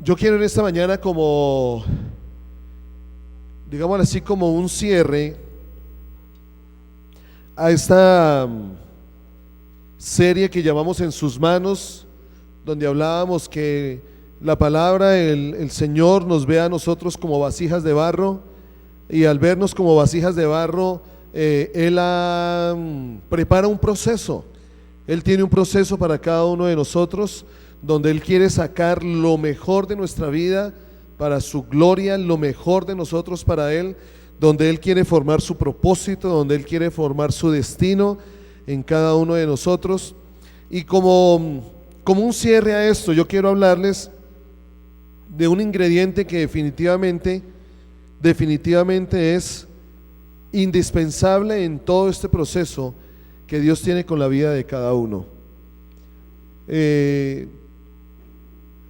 Yo quiero en esta mañana como, digamos así, como un cierre a esta serie que llamamos En sus manos, donde hablábamos que la palabra, el Señor nos ve a nosotros como vasijas de barro, y al vernos como vasijas de barro, Él prepara un proceso. Él tiene un proceso para cada uno de nosotros, donde Él quiere sacar lo mejor de nuestra vida para su gloria, lo mejor de nosotros para Él, donde Él quiere formar su propósito, donde Él quiere formar su destino en cada uno de nosotros. Y como un cierre a esto, yo quiero hablarles de un ingrediente que definitivamente es indispensable en todo este proceso que Dios tiene con la vida de cada uno.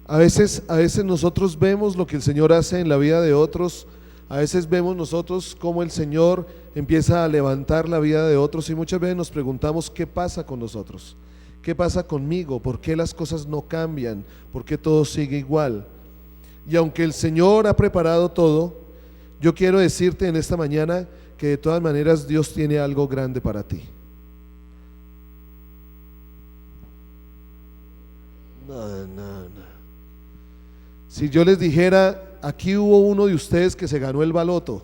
A veces nosotros vemos lo que el Señor hace en la vida de otros, a veces vemos nosotros cómo el Señor empieza a levantar la vida de otros, y muchas veces nos preguntamos qué pasa con nosotros, qué pasa conmigo, por qué las cosas no cambian, por qué todo sigue igual. Y aunque el Señor ha preparado todo, yo quiero decirte en esta mañana que de todas maneras Dios tiene algo grande para ti. No. Si yo les dijera, aquí hubo uno de ustedes que se ganó el baloto,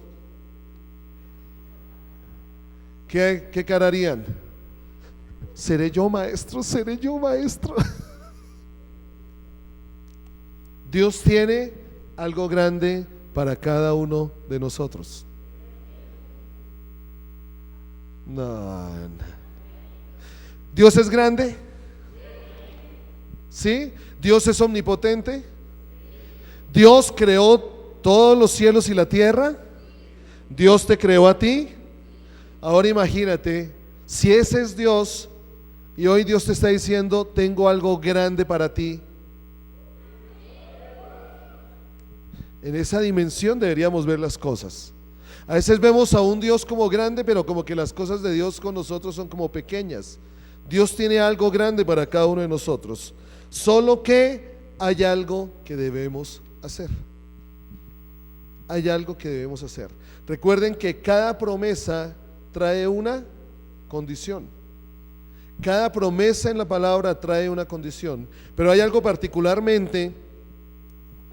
¿qué cara harían? ¿Seré yo, maestro? ¿Seré yo, maestro? Dios tiene algo grande para cada uno de nosotros. No. ¿Dios es grande? ¿Sí? ¿Dios es omnipotente? ¿Dios creó todos los cielos y la tierra? ¿Dios te creó a ti? Ahora imagínate, si ese es Dios y hoy Dios te está diciendo, tengo algo grande para ti. En esa dimensión deberíamos ver las cosas. A veces vemos a un Dios como grande, pero como que las cosas de Dios con nosotros son como pequeñas. Dios tiene algo grande para cada uno de nosotros, solo que hay algo que debemos hacer. Hay algo que debemos hacer. Recuerden que cada promesa trae una condición. Cada promesa en la palabra trae una condición, pero hay algo particularmente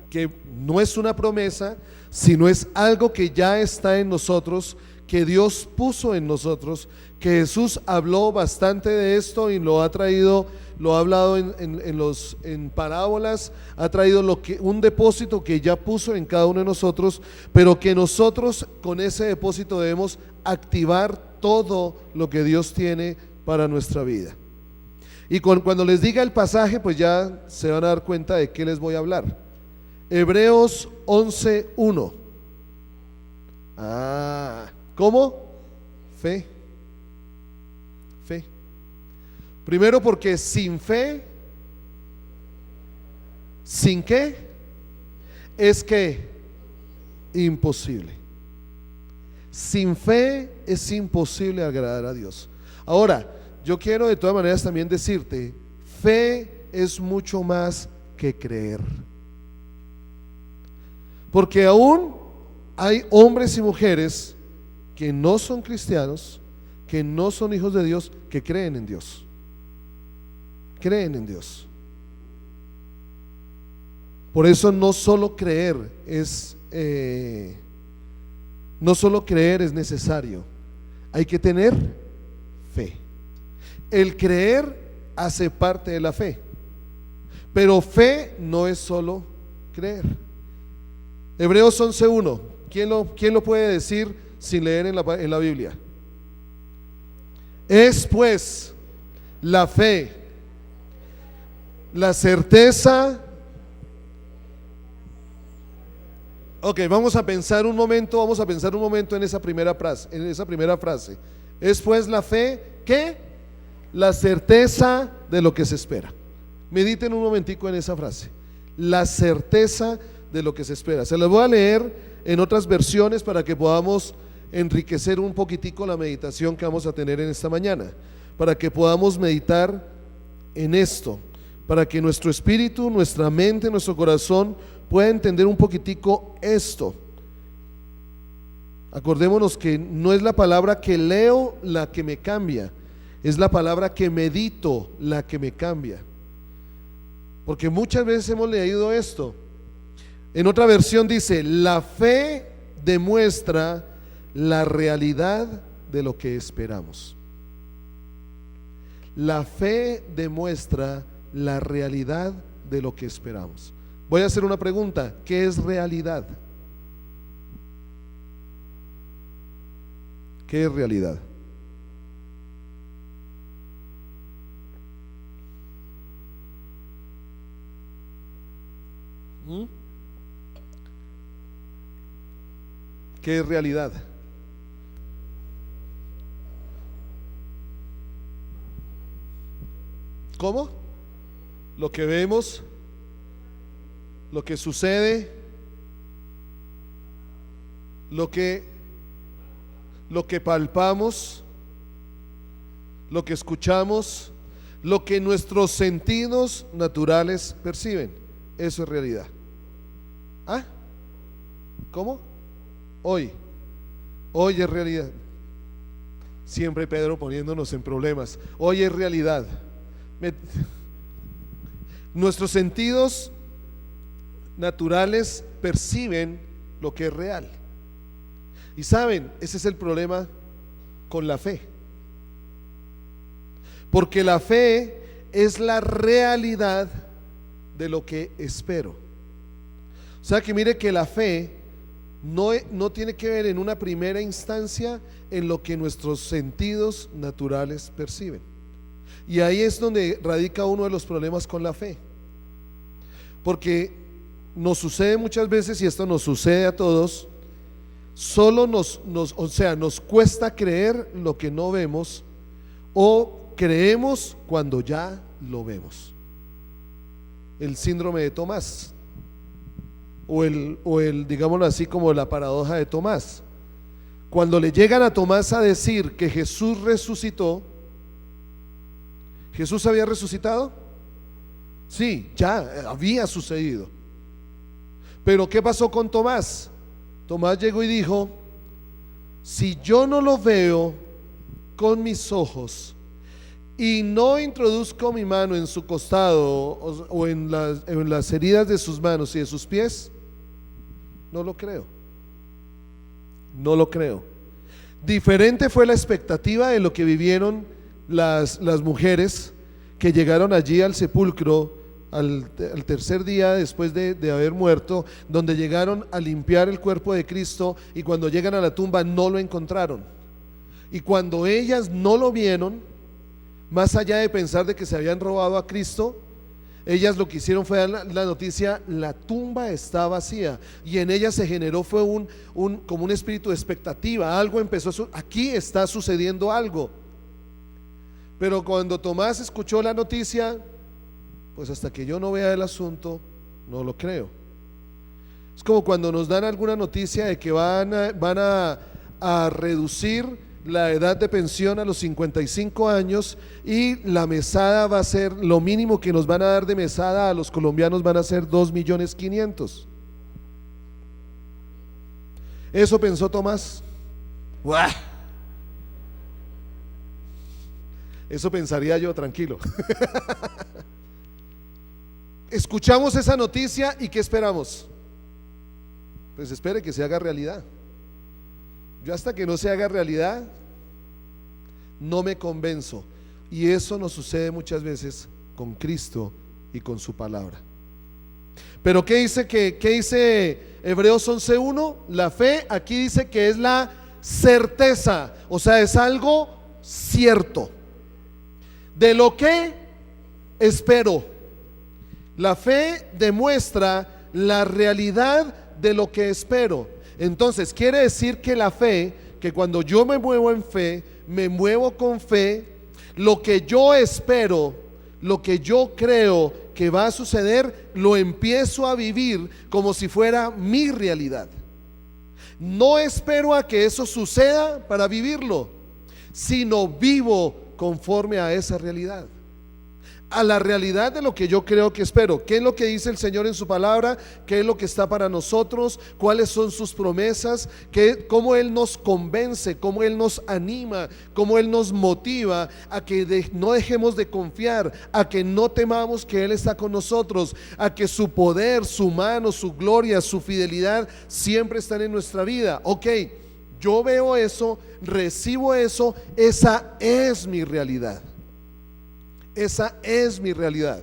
que no es una promesa, sino es algo que ya está en nosotros, que Dios puso en nosotros, que Jesús habló bastante de esto y lo ha traído, lo ha hablado en parábolas, ha traído un depósito que ya puso en cada uno de nosotros, pero que nosotros con ese depósito debemos activar todo lo que Dios tiene para nuestra vida. Y cuando les diga el pasaje, pues ya se van a dar cuenta de qué les voy a hablar. Hebreos 11:1. ¿Cómo? Fe. Primero porque sin fe, ¿sin qué? Es que imposible. Sin fe es imposible agradar a Dios. Ahora, yo quiero de todas maneras también decirte, fe es mucho más que creer. Porque aún hay hombres y mujeres que no son cristianos, que no son hijos de Dios, que creen en Dios. Creen en Dios. Por eso no solo creer es necesario, hay que tener fe. El creer hace parte de la fe, pero fe no es solo creer. Hebreos 11:1. ¿Quién lo puede decir sin leer en la Biblia? Es pues la fe, la certeza. Ok, vamos a pensar un momento en esa primera frase. Es pues la fe, ¿qué? La certeza de lo que se espera. Mediten un momentico en esa frase. La certeza de lo que se espera. Se las voy a leer en otras versiones para que podamos enriquecer un poquitico la meditación que vamos a tener en esta mañana, para que podamos meditar en esto, para que nuestro espíritu, nuestra mente, nuestro corazón pueda entender un poquitico esto. Acordémonos que no es la palabra que leo la que me cambia, es la palabra que medito la que me cambia. Porque muchas veces hemos leído esto. En otra versión dice: la fe demuestra la realidad de lo que esperamos. La fe demuestra la realidad de lo que esperamos. Voy a hacer una pregunta: ¿qué es realidad? ¿Qué es realidad? ¿Qué es realidad? ¿Cómo? Lo que vemos, lo que sucede, lo que palpamos, lo que escuchamos, lo que nuestros sentidos naturales perciben. Eso es realidad. ¿Ah? ¿Cómo? Hoy es realidad. Siempre Pedro poniéndonos en problemas. Hoy es realidad. Nuestros sentidos naturales perciben lo que es real. Y saben, ese es el problema con la fe. Porque la fe es la realidad de lo que espero. O sea que mire que la fe no tiene que ver en una primera instancia en lo que nuestros sentidos naturales perciben. Y ahí es donde radica uno de los problemas con la fe. Porque nos sucede muchas veces, y esto nos sucede a todos, solo nos cuesta creer lo que no vemos, o creemos cuando ya lo vemos. El síndrome de Tomás, o el digámoslo así, como la paradoja de Tomás. Cuando le llegan a Tomás a decir que Jesús resucitó, ¿Jesús había resucitado? Sí, ya había sucedido. Pero ¿qué pasó con Tomás? Tomás llegó y dijo: si yo no lo veo con mis ojos y no introduzco mi mano en su costado o en las heridas de sus manos y de sus pies, no lo creo. No lo creo. Diferente fue la expectativa de lo que vivieron las mujeres que llegaron allí al sepulcro al tercer día después de haber muerto, donde llegaron a limpiar el cuerpo de Cristo, y cuando llegan a la tumba no lo encontraron. Y cuando ellas no lo vieron, más allá de pensar de que se habían robado a Cristo, ellas lo que hicieron fue dar la noticia: la tumba está vacía. Y en ellas se generó fue como un espíritu de expectativa. Algo empezó, aquí está sucediendo algo. Pero cuando Tomás escuchó la noticia, pues hasta que yo no vea el asunto, no lo creo. Es como cuando nos dan alguna noticia de que van a reducir la edad de pensión a los 55 años y la mesada va a ser, lo mínimo que nos van a dar de mesada a los colombianos van a ser 2.500.000. Eso pensó Tomás. ¡Buah! Eso pensaría yo, tranquilo. Escuchamos esa noticia y ¿qué esperamos? Pues espere que se haga realidad. Yo hasta que no se haga realidad no me convenzo. Y eso nos sucede muchas veces con Cristo y con su palabra. Pero ¿qué dice Hebreos 11:1? La fe aquí dice que es la certeza, o sea, es algo cierto de lo que espero. La fe demuestra la realidad de lo que espero. Entonces quiere decir que la fe, que cuando yo me muevo en fe, me muevo con fe, lo que yo espero, lo que yo creo que va a suceder, lo empiezo a vivir como si fuera mi realidad. No espero a que eso suceda para vivirlo, sino vivo conforme a esa realidad. a la realidad de lo que yo creo que espero. ¿Qué es lo que dice el Señor en su palabra? ¿Qué es lo que está para nosotros? ¿Cuáles son sus promesas? ¿Cómo Él nos convence? ¿Cómo Él nos anima? ¿Cómo Él nos motiva a que no dejemos de confiar? A que no temamos que Él está con nosotros, a que su poder, su mano, su gloria, su fidelidad siempre están en nuestra vida. Ok, yo veo eso, recibo eso, esa es mi realidad. Esa es mi realidad.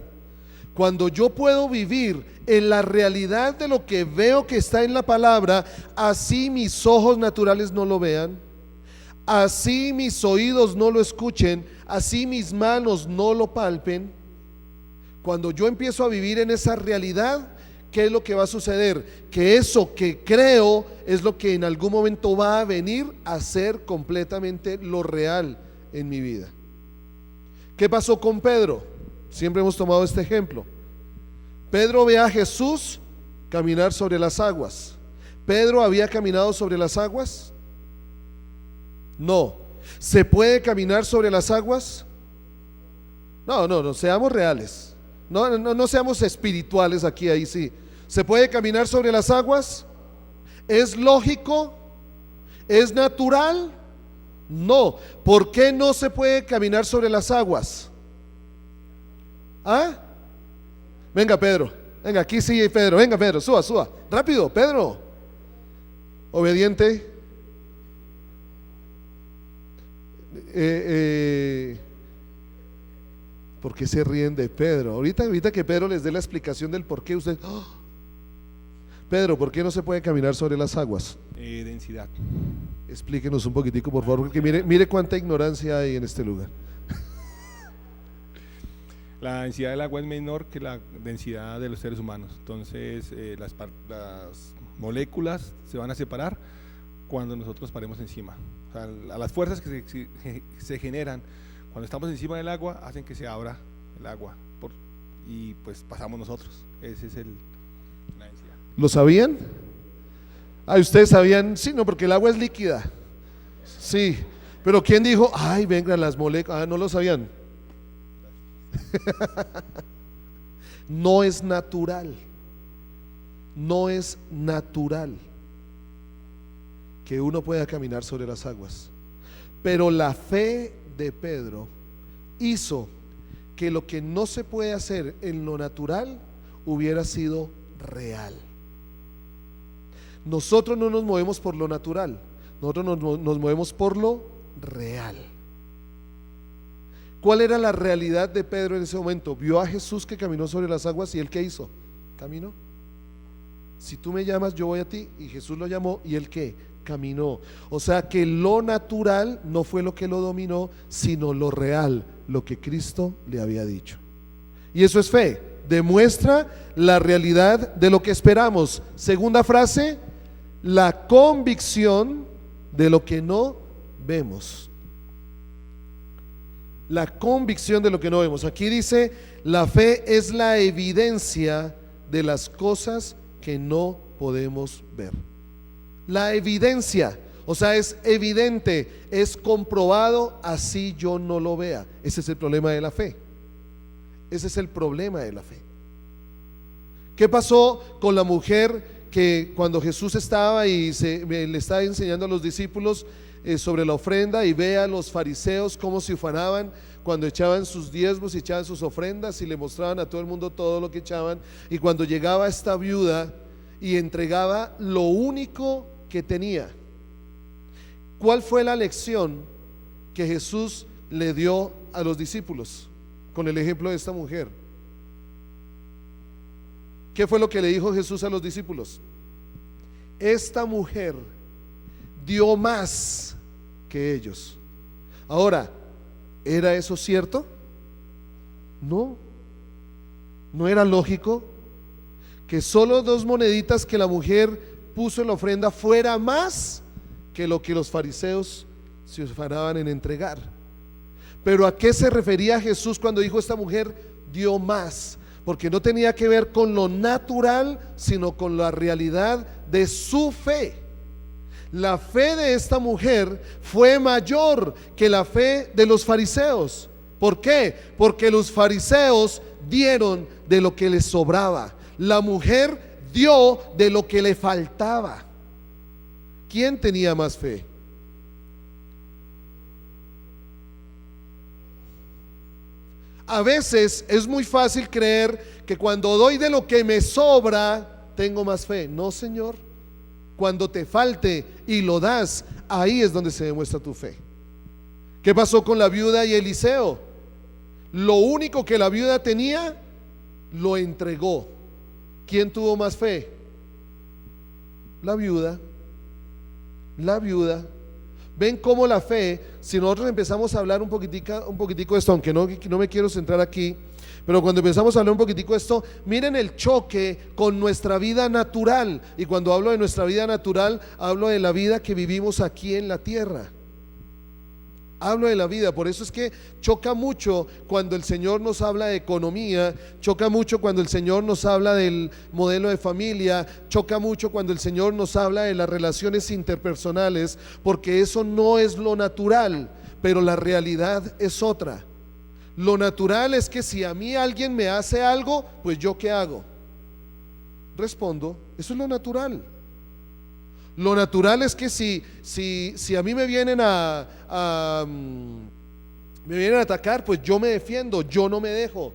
Cuando yo puedo vivir en la realidad de lo que veo que está en la palabra, así mis ojos naturales no lo vean, así mis oídos no lo escuchen, así mis manos no lo palpen, cuando yo empiezo a vivir en esa realidad, ¿qué es lo que va a suceder? Que eso que creo es lo que en algún momento va a venir a ser completamente lo real en mi vida. ¿Qué pasó con Pedro? Siempre hemos tomado este ejemplo. Pedro ve a Jesús caminar sobre las aguas. ¿Pedro había caminado sobre las aguas? No. ¿Se puede caminar sobre las aguas? No, seamos reales. No seamos espirituales aquí, ahí sí. ¿Se puede caminar sobre las aguas? ¿Es lógico? ¿Es natural? No. ¿Por qué no se puede caminar sobre las aguas? ¿Ah? Venga, Pedro. Venga, aquí sí, Pedro. Venga, Pedro, suba. Rápido, Pedro. Obediente. ¿Por qué se ríen de Pedro? Ahorita que Pedro les dé la explicación del por qué usted... ¡Oh! Pedro, ¿por qué no se puede caminar sobre las aguas? Densidad. Explíquenos un poquitico, por favor, porque mire cuánta ignorancia hay en este lugar. La densidad del agua es menor que la densidad de los seres humanos. Entonces las moléculas se van a separar cuando nosotros paremos encima. O sea, a las fuerzas que se generan cuando estamos encima del agua hacen que se abra el agua y pues pasamos nosotros. Ese es la densidad. ¿Lo sabían? ¿Ustedes sabían? Sí, no, porque el agua es líquida. Sí, pero ¿quién dijo? Ay, vengan las moléculas. No lo sabían. No es natural. No es natural que uno pueda caminar sobre las aguas. Pero la fe de Pedro hizo que lo que no se puede hacer en lo natural hubiera sido real. Nosotros no nos movemos por lo natural, nosotros nos movemos por lo real. ¿Cuál era la realidad de Pedro en ese momento? Vio a Jesús que caminó sobre las aguas y él ¿qué hizo? Caminó. Si tú me llamas, yo voy a ti. Y Jesús lo llamó y él ¿qué? Caminó. O sea que lo natural no fue lo que lo dominó, sino lo real, lo que Cristo le había dicho. Y eso es fe, demuestra la realidad de lo que esperamos. Segunda frase, la convicción de lo que no vemos. La convicción de lo que no vemos. Aquí dice, la fe es la evidencia de las cosas que no podemos ver. La evidencia, o sea, es evidente, es comprobado, así yo no lo vea. Ese es el problema de la fe. Ese es el problema de la fe. ¿Qué pasó con la mujer que cuando Jesús estaba y le estaba enseñando a los discípulos sobre la ofrenda y ve a los fariseos cómo se ufanaban cuando echaban sus diezmos y echaban sus ofrendas y le mostraban a todo el mundo todo lo que echaban, y cuando llegaba esta viuda y entregaba lo único que tenía? ¿Cuál fue la lección que Jesús le dio a los discípulos con el ejemplo de esta mujer? ¿Qué fue lo que le dijo Jesús a los discípulos? Esta mujer dio más que ellos. Ahora, ¿era eso cierto? No, no era lógico que solo 2 moneditas que la mujer puso en la ofrenda fuera más que lo que los fariseos se ufanaban en entregar. Pero ¿a qué se refería Jesús cuando dijo esta mujer dio más? Porque no tenía que ver con lo natural, sino con la realidad de su fe. La fe de esta mujer fue mayor que la fe de los fariseos. ¿Por qué? Porque los fariseos dieron de lo que les sobraba. La mujer dio de lo que le faltaba. ¿Quién tenía más fe? A veces es muy fácil creer que cuando doy de lo que me sobra, tengo más fe. No, Señor. Cuando te falte y lo das, ahí es donde se demuestra tu fe. ¿Qué pasó con la viuda y Eliseo? Lo único que la viuda tenía, lo entregó. ¿Quién tuvo más fe? La viuda. La viuda. Ven cómo la fe, si nosotros empezamos a hablar un poquitico de esto, aunque no me quiero centrar aquí, pero cuando empezamos a hablar un poquitico de esto, miren el choque con nuestra vida natural. Y cuando hablo de nuestra vida natural, hablo de la vida que vivimos aquí en la tierra. Hablo de la vida, por eso es que choca mucho cuando el Señor nos habla de economía, choca mucho cuando el Señor nos habla del modelo de familia, choca mucho cuando el Señor nos habla de las relaciones interpersonales, porque eso no es lo natural, pero la realidad es otra. Lo natural es que si a mí alguien me hace algo, pues yo ¿qué hago? Respondo, eso es lo natural. Lo natural es que si a mí me vienen me vienen a atacar, pues yo me defiendo, yo no me dejo.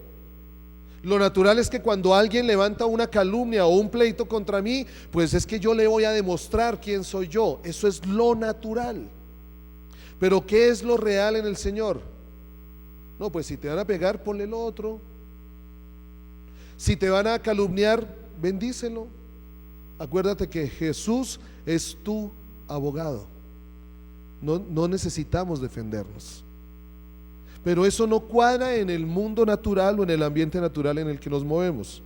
Lo natural es que cuando alguien levanta una calumnia o un pleito contra mí, pues es que yo le voy a demostrar quién soy yo. Eso es lo natural. Pero ¿qué es lo real en el Señor? No, pues si te van a pegar, ponle lo otro. Si te van a calumniar, bendícelo. Acuérdate que Jesús es tu abogado. No necesitamos defendernos. Pero eso no cuadra en el mundo natural o en el ambiente natural en el que nos movemos.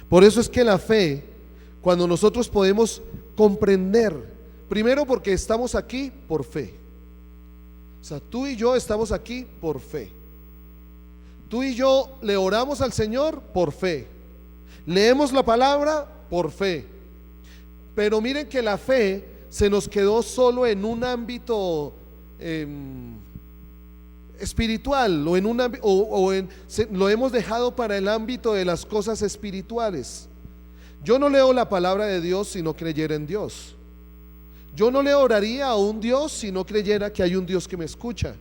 Por eso es que la fe, cuando nosotros podemos comprender, primero porque estamos aquí por fe. O sea, tú y yo estamos aquí por fe. Tú y yo le oramos al Señor por fe. Leemos la palabra por fe. Pero miren que la fe se nos quedó solo en un ámbito espiritual o lo hemos dejado para el ámbito de las cosas espirituales. Yo no leo la palabra de Dios si no creyera en Dios. Yo no le oraría a un Dios si no creyera que hay un Dios que me escucha.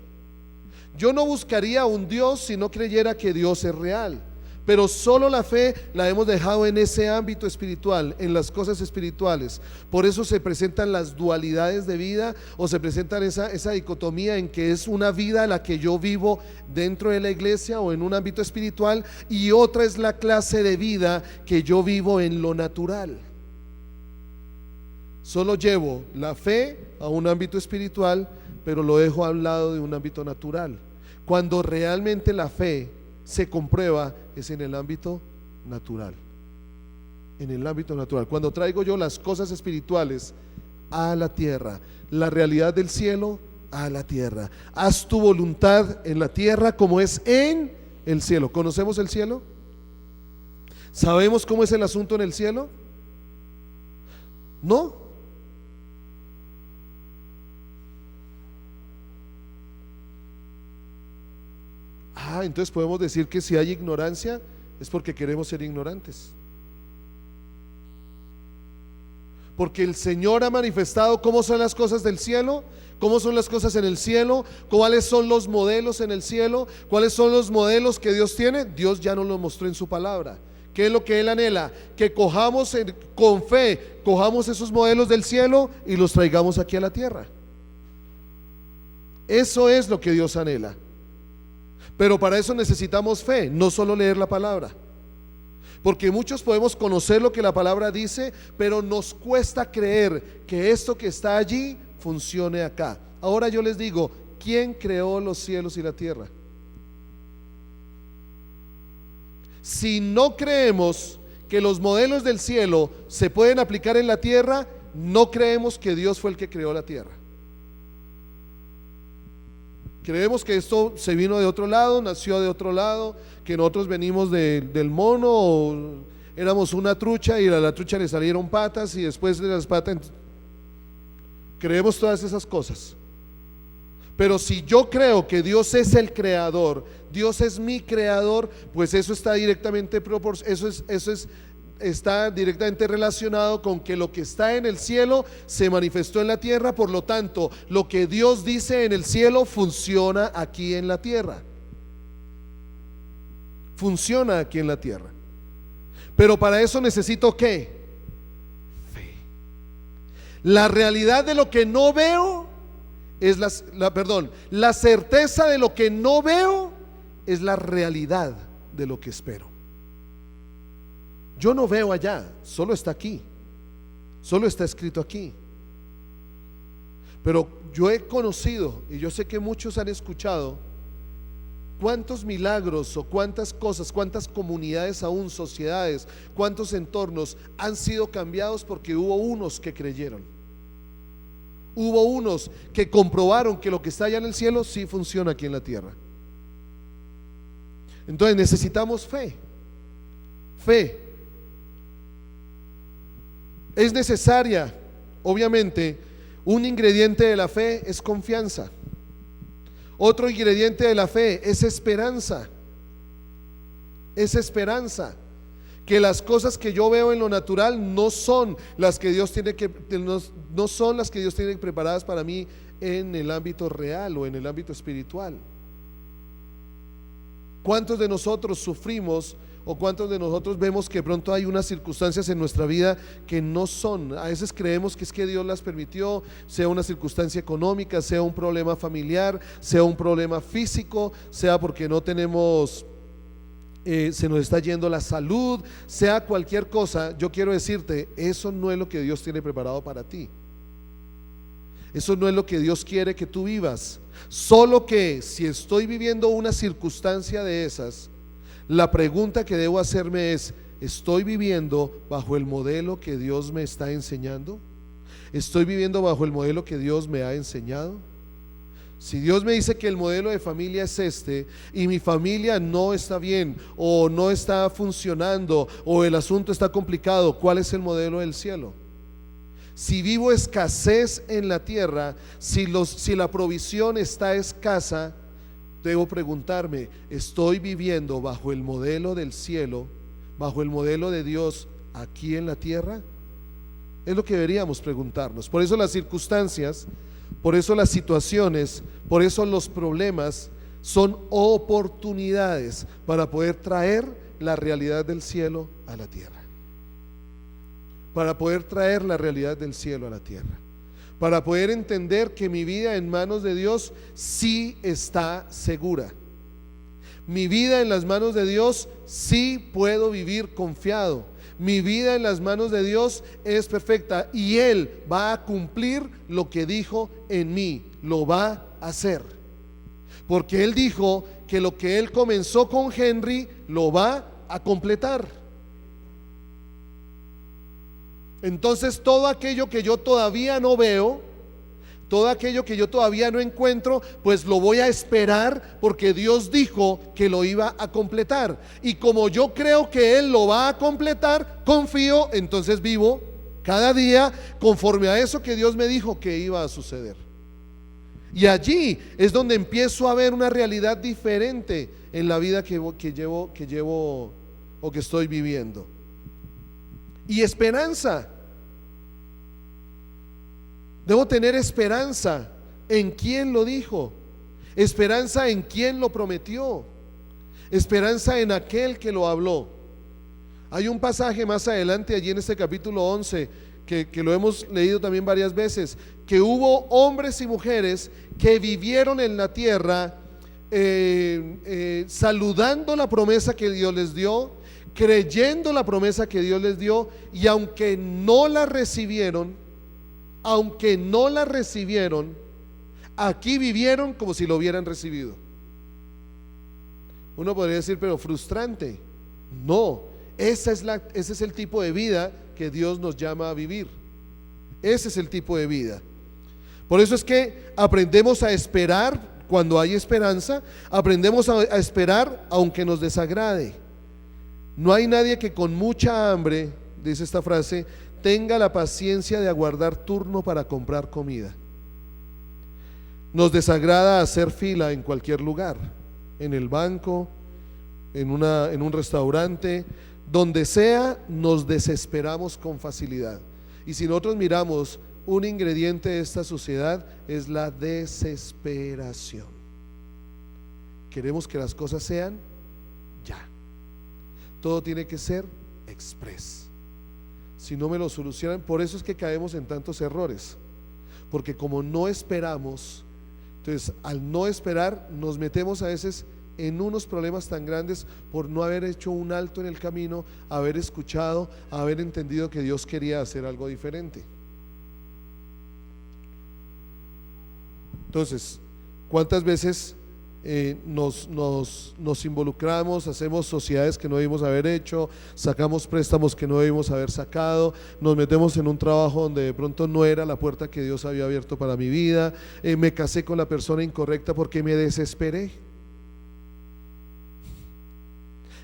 Yo no buscaría a un Dios si no creyera que Dios es real. Pero solo la fe la hemos dejado en ese ámbito espiritual, en las cosas espirituales. Por eso se presentan las dualidades de vida, o se presentan esa dicotomía en que es una vida la que yo vivo dentro de la iglesia o en un ámbito espiritual, y otra es la clase de vida que yo vivo en lo natural. Solo llevo la fe a un ámbito espiritual, pero lo dejo al lado de un ámbito natural. Cuando realmente la fe se comprueba es en el ámbito natural. En el ámbito natural. Cuando traigo yo las cosas espirituales a la tierra, la realidad del cielo a la tierra. Haz tu voluntad en la tierra como es en el cielo. ¿Conocemos el cielo? ¿Sabemos cómo es el asunto en el cielo? ¿No? Entonces podemos decir que si hay ignorancia es porque queremos ser ignorantes. Porque el Señor ha manifestado cómo son las cosas del cielo, cómo son las cosas en el cielo, cuáles son los modelos en el cielo, cuáles son los modelos que Dios tiene. Dios ya nos los mostró en su palabra. ¿Qué es lo que Él anhela? Que cojamos con fe, cojamos esos modelos del cielo y los traigamos aquí a la tierra. Eso es lo que Dios anhela. Pero para eso necesitamos fe, no solo leer la palabra. Porque muchos podemos conocer lo que la palabra dice, pero nos cuesta creer que esto que está allí funcione acá. Ahora yo les digo, ¿quién creó los cielos y la tierra? Si no creemos que los modelos del cielo se pueden aplicar en la tierra, no creemos que Dios fue el que creó la tierra. Creemos que esto se vino de otro lado, nació de otro lado, que nosotros venimos del mono, o éramos una trucha y a la trucha le salieron patas y después de las patas. Creemos todas esas cosas. Pero si yo creo que Dios es el creador, Dios es mi creador, pues eso está directamente está directamente relacionado con que lo que está en el cielo se manifestó en la tierra. Por lo tanto, lo que Dios dice en el cielo funciona aquí en la tierra. Funciona aquí en la tierra. Pero para eso necesito ¿qué? Fe. La realidad de lo que no veo es la certeza de lo que no veo es la realidad de lo que espero. Yo no veo allá, solo está aquí, solo está escrito aquí. Pero yo he conocido, y yo sé que muchos han escuchado, cuántos milagros o cuántas cosas, cuántas comunidades aún, sociedades, cuántos entornos han sido cambiados porque hubo unos que creyeron. Hubo unos que comprobaron que lo que está allá en el cielo sí funciona aquí en la tierra. Entonces necesitamos fe. Fe. Es necesaria, obviamente, un ingrediente de la fe es confianza. Otro ingrediente de la fe es esperanza. Es esperanza. Que las cosas que yo veo en lo natural no son las que Dios tiene no son las que Dios tiene preparadas para mí en el ámbito real o en el ámbito espiritual. ¿Cuántos de nosotros sufrimos o cuántos de nosotros vemos que pronto hay unas circunstancias en nuestra vida que no son? A veces creemos que es que Dios las permitió, sea una circunstancia económica, sea un problema familiar, sea un problema físico, sea porque no tenemos se nos está yendo la salud, sea cualquier cosa. Yo quiero decirte, eso no es lo que Dios tiene preparado para ti. Eso no es lo que Dios quiere que tú vivas. Solo que si estoy viviendo una circunstancia de esas, la pregunta que debo hacerme es: ¿estoy viviendo bajo el modelo que Dios me está enseñando? ¿Estoy viviendo bajo el modelo que Dios me ha enseñado? Si Dios me dice que el modelo de familia es este y mi familia no está bien o no está funcionando o el asunto está complicado, ¿cuál es el modelo del cielo? Si vivo escasez en la tierra, si la provisión está escasa, debo preguntarme: ¿estoy viviendo bajo el modelo del cielo, bajo el modelo de Dios aquí en la tierra? Es lo que deberíamos preguntarnos. Por eso las circunstancias, por eso las situaciones, por eso los problemas son oportunidades para poder traer la realidad del cielo a la tierra. Para poder traer la realidad del cielo a la tierra. Para poder entender que mi vida en manos de Dios sí está segura. Mi vida en las manos de Dios sí puedo vivir confiado. Mi vida en las manos de Dios es perfecta y Él va a cumplir lo que dijo en mí, lo va a hacer. Porque Él dijo que lo que Él comenzó con Henry lo va a completar. Entonces todo aquello que yo todavía no veo, todo aquello que yo todavía no encuentro, pues lo voy a esperar porque Dios dijo que lo iba a completar. Y como yo creo que Él lo va a completar, confío, entonces vivo cada día conforme a eso que Dios me dijo que iba a suceder. Y allí es donde empiezo a ver una realidad diferente en la vida que llevo o que estoy viviendo. Y esperanza. Debo tener esperanza en quien lo dijo, esperanza en quien lo prometió, esperanza en aquel que lo habló. Hay un pasaje más adelante allí en este capítulo 11 que lo hemos leído también varias veces, que hubo hombres y mujeres que vivieron en la tierra saludando la promesa que Dios les dio, creyendo la promesa que Dios les dio, y aunque no la recibieron, aquí vivieron como si lo hubieran recibido. Uno podría decir, pero frustrante. No, ese es el tipo de vida que Dios nos llama a vivir. Ese es el tipo de vida. Por eso es que aprendemos a esperar cuando hay esperanza, aprendemos a esperar aunque nos desagrade. No hay nadie que con mucha hambre, dice esta frase, tenga la paciencia de aguardar turno para comprar comida. Nos desagrada hacer fila en cualquier lugar, en el banco, en un restaurante, donde sea, nos desesperamos con facilidad. Y si nosotros miramos un ingrediente de esta sociedad, es la desesperación. Queremos que las cosas sean ya. Todo tiene que ser express. Si no me lo solucionan, por eso es que caemos en tantos errores, porque como no esperamos, entonces al no esperar nos metemos a veces en unos problemas tan grandes por no haber hecho un alto en el camino, haber escuchado, haber entendido que Dios quería hacer algo diferente. Entonces, ¿cuántas veces nos involucramos, hacemos sociedades que no debimos haber hecho, sacamos préstamos que no debimos haber sacado, nos metemos en un trabajo donde de pronto no era la puerta que Dios había abierto para mi vida, me casé con la persona incorrecta porque me desesperé?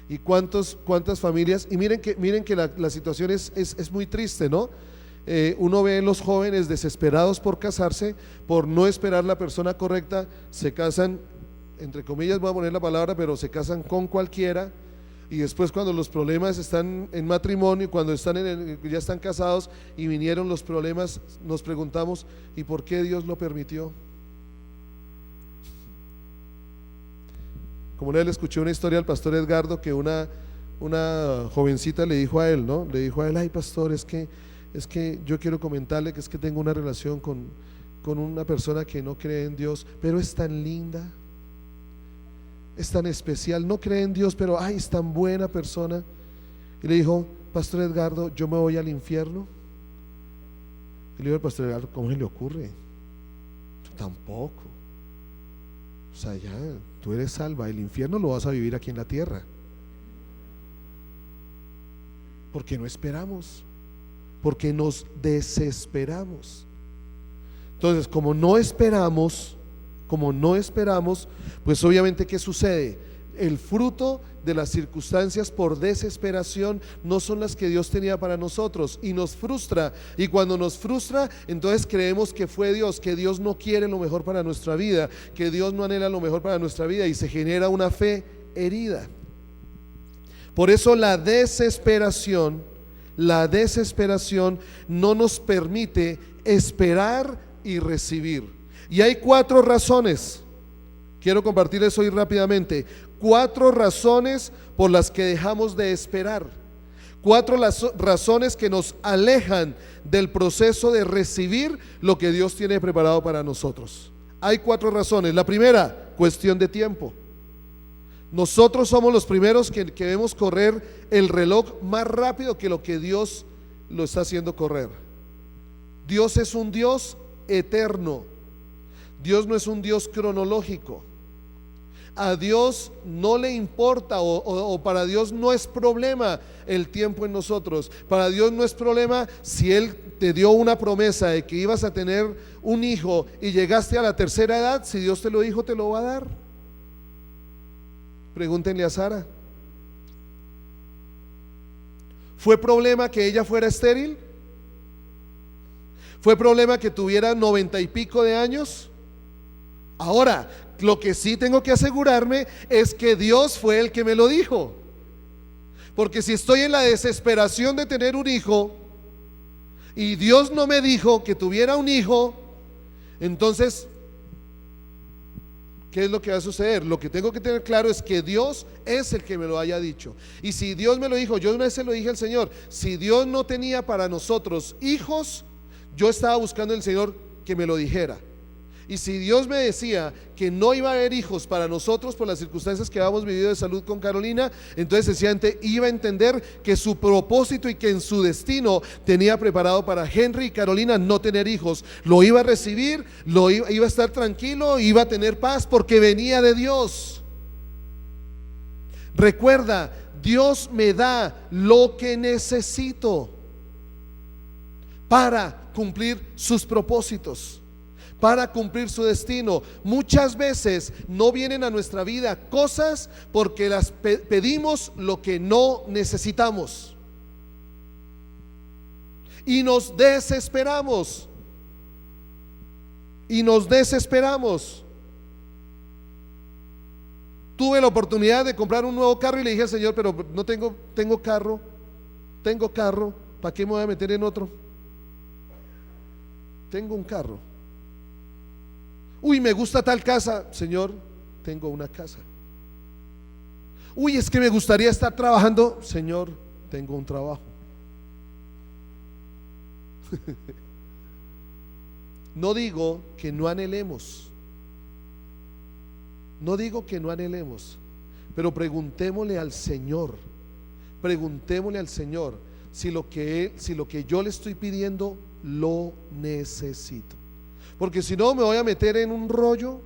Y cuántas familias, y miren que la situación es muy triste, ¿no? Uno ve a los jóvenes desesperados por casarse, por no esperar la persona correcta, se casan, entre comillas voy a poner la palabra, pero se casan con cualquiera, y después cuando los problemas están en matrimonio, cuando ya están casados y vinieron los problemas, nos preguntamos, ¿y por qué Dios lo permitió? Como una vez le escuché una historia al pastor Edgardo, que una jovencita le dijo a él, ¿no? Le dijo a él, ay pastor, es que yo quiero comentarle que es que tengo una relación con una persona que no cree en Dios, pero es tan linda, es tan especial, no cree en Dios, pero ay, es tan buena persona. Y le dijo, pastor Edgardo, yo me voy al infierno. Y le dijo al pastor Edgardo, ¿cómo se le ocurre? Yo tampoco. O sea, ya, tú eres salva, el infierno lo vas a vivir aquí en la tierra. Porque no esperamos, porque nos desesperamos. Entonces, como no esperamos, pues obviamente ¿qué sucede? El fruto de las circunstancias por desesperación no son las que Dios tenía para nosotros y nos frustra, y cuando nos frustra entonces creemos que fue Dios, que Dios no quiere lo mejor para nuestra vida, que Dios no anhela lo mejor para nuestra vida, y se genera una fe herida. Por eso la desesperación no nos permite esperar y recibir. Y hay 4 razones, quiero compartirles hoy rápidamente, 4 razones por las que dejamos de esperar, 4 razones que nos alejan del proceso de recibir lo que Dios tiene preparado para nosotros. Hay 4 razones. La primera, cuestión de tiempo. Nosotros somos los primeros que vemos correr el reloj más rápido que lo que Dios lo está haciendo correr. Dios es un Dios eterno. Dios no es un Dios cronológico. A Dios no le importa o para Dios no es problema el tiempo en nosotros. Para Dios no es problema si Él te dio una promesa de que ibas a tener un hijo y llegaste a la tercera edad. Si Dios te lo dijo, te lo va a dar. Pregúntenle a Sara. ¿Fue problema que ella fuera estéril? ¿Fue problema que tuviera 90 y pico de años? Ahora, lo que sí tengo que asegurarme es que Dios fue el que me lo dijo. Porque si estoy en la desesperación de tener un hijo y Dios no me dijo que tuviera un hijo, entonces, ¿qué es lo que va a suceder? Lo que tengo que tener claro es que Dios es el que me lo haya dicho. Y si Dios me lo dijo, yo una vez se lo dije al Señor, si Dios no tenía para nosotros hijos, yo estaba buscando al Señor que me lo dijera. Y si Dios me decía que no iba a haber hijos para nosotros por las circunstancias que habíamos vivido de salud con Carolina, entonces sencillamente iba a entender que su propósito y que en su destino tenía preparado para Henry y Carolina no tener hijos. Lo iba a recibir, iba a estar tranquilo, iba a tener paz porque venía de Dios. Recuerda, Dios me da lo que necesito para cumplir sus propósitos, para cumplir su destino. Muchas veces no vienen a nuestra vida cosas porque las pedimos lo que no necesitamos y nos desesperamos y nos desesperamos. Tuve la oportunidad de comprar un nuevo carro y le dije al Señor, pero no tengo carro, ¿para qué me voy a meter en otro? Tengo un carro. Uy, me gusta tal casa, Señor, tengo una casa. Uy, es que me gustaría estar trabajando, Señor, tengo un trabajo. No digo que no anhelemos, pero preguntémosle al Señor si lo que yo le estoy pidiendo lo necesito. Porque si no, me voy a meter en un rollo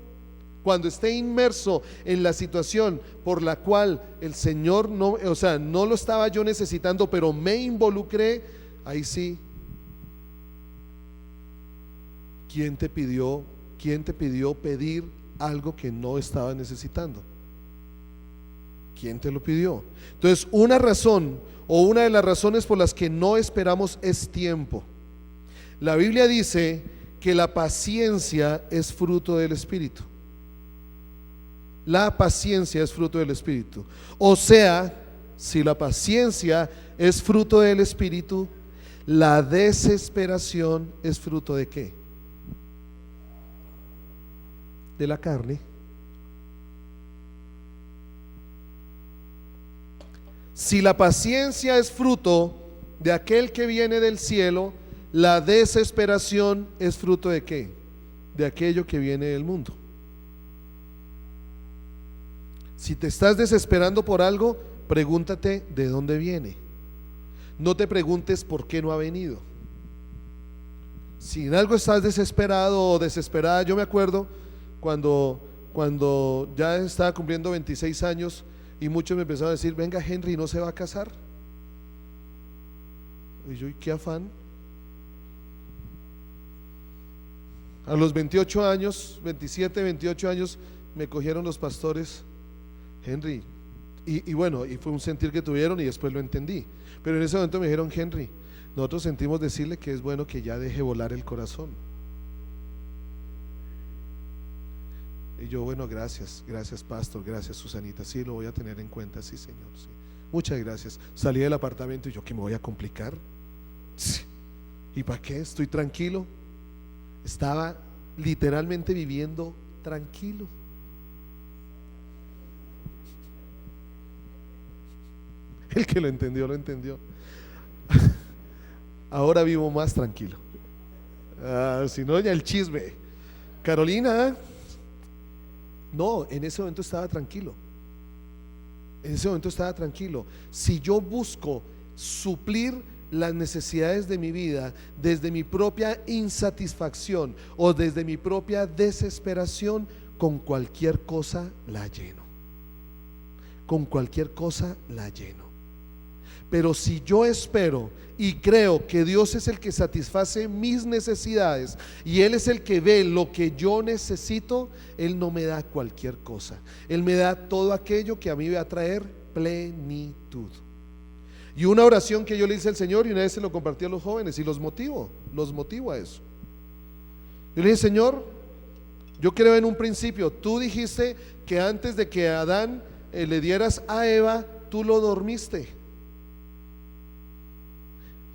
cuando esté inmerso en la situación por la cual el Señor no lo estaba yo necesitando, pero me involucré. Ahí sí, ¿quién te pidió pedir algo que no estaba necesitando? ¿Quién te lo pidió? Entonces, una de las razones por las que no esperamos es tiempo. La Biblia dice que la paciencia es fruto del Espíritu. La paciencia es fruto del Espíritu. O sea, si la paciencia es fruto del Espíritu, la desesperación es fruto ¿de qué? De la carne. Si la paciencia es fruto de aquel que viene del cielo, la desesperación es fruto ¿de qué? De aquello que viene del mundo. Si te estás desesperando por algo, pregúntate de dónde viene. No te preguntes por qué no ha venido. Si en algo estás desesperado o desesperada, yo me acuerdo cuando ya estaba cumpliendo 26 años y muchos me empezaron a decir, venga, Henry, ¿no se va a casar? Y yo, ¿y qué afán? A los 28 años, 27, 28 años, me cogieron los pastores, Henry, y bueno, y fue un sentir que tuvieron y después lo entendí. Pero en ese momento me dijeron, Henry, nosotros sentimos decirle que es bueno que ya deje volar el corazón. Y yo, bueno, gracias pastor, gracias Susanita, sí, lo voy a tener en cuenta, sí Señor, sí. Muchas gracias. Salí del apartamento y yo, ¿qué me voy a complicar? ¿Y para qué? Estoy tranquilo. Estaba literalmente viviendo tranquilo. El que lo entendió, lo entendió. Ahora vivo más tranquilo. Si no, ya el chisme. Carolina, no, en ese momento estaba tranquilo. Si yo busco suplir las necesidades de mi vida desde mi propia insatisfacción o desde mi propia desesperación, con cualquier cosa la lleno. Pero si yo espero y creo que Dios es el que satisface mis necesidades y Él es el que ve lo que yo necesito, Él no me da cualquier cosa. Él me da todo aquello que a mí va a traer plenitud. Y una oración que yo le hice al Señor, y una vez se lo compartí a los jóvenes y los motivo a eso. Yo le dije, Señor, yo creo en un principio. Tú dijiste que antes de que a Adán le dieras a Eva, tú lo dormiste.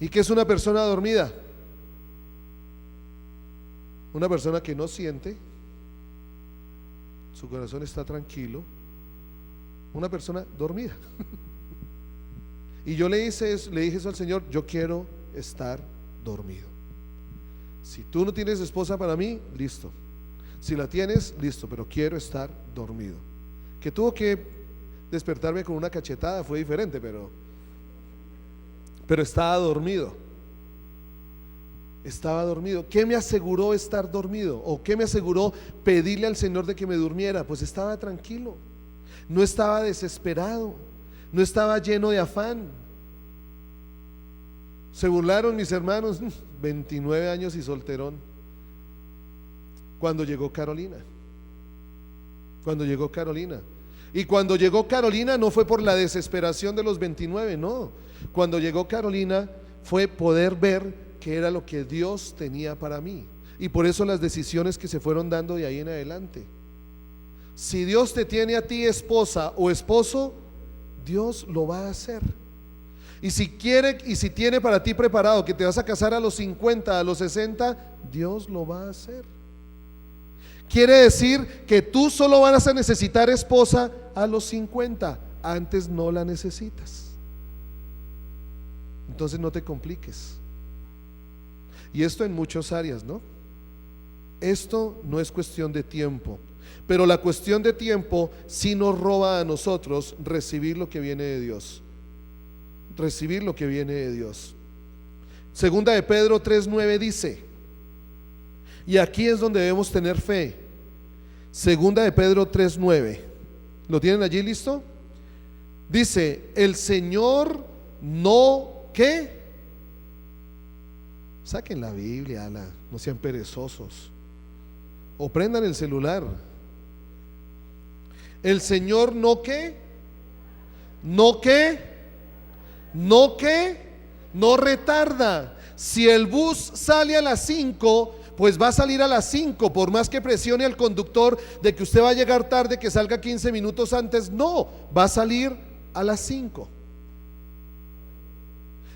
¿Y qué es una persona dormida? Una persona que no siente, su corazón está tranquilo, una persona dormida. Y yo le dije eso al Señor, yo quiero estar dormido. Si tú no tienes esposa para mí, listo. Si la tienes, listo, pero quiero estar dormido. Que tuvo que despertarme con una cachetada fue diferente, pero estaba dormido. ¿Qué me aseguró estar dormido? ¿O qué me aseguró pedirle al Señor de que me durmiera? Pues estaba tranquilo, no estaba desesperado, no estaba lleno de afán. Se burlaron mis hermanos, 29 años y solterón, cuando llegó Carolina. Y cuando llegó Carolina no fue por la desesperación de los 29, no. Cuando llegó Carolina fue poder ver qué era lo que Dios tenía para mí. Y por eso las decisiones que se fueron dando de ahí en adelante. Si Dios te tiene a ti esposa o esposo, Dios lo va a hacer. Y si quiere y si tiene para ti preparado que te vas a casar a los 50, a los 60, Dios lo va a hacer. Quiere decir que tú solo vas a necesitar esposa a los 50, antes no la necesitas. Entonces no te compliques. Y esto en muchas áreas, ¿no? Esto no es cuestión de tiempo, pero la cuestión de tiempo sí nos roba a nosotros recibir lo que viene de Dios. Recibir lo que viene de Dios. Segunda de Pedro 3:9 dice, y aquí es donde debemos tener fe. Segunda de Pedro 3:9. ¿Lo tienen allí listo? Dice, el Señor no, ¿qué? Saquen la Biblia, no sean perezosos. O prendan el celular. El Señor no, ¿qué? No, ¿qué? No, ¿qué? No retarda. Si el bus sale a las 5, pues va a salir a las 5, por más que presione al conductor de que usted va a llegar tarde, que salga 15 minutos antes. No, va a salir a las 5.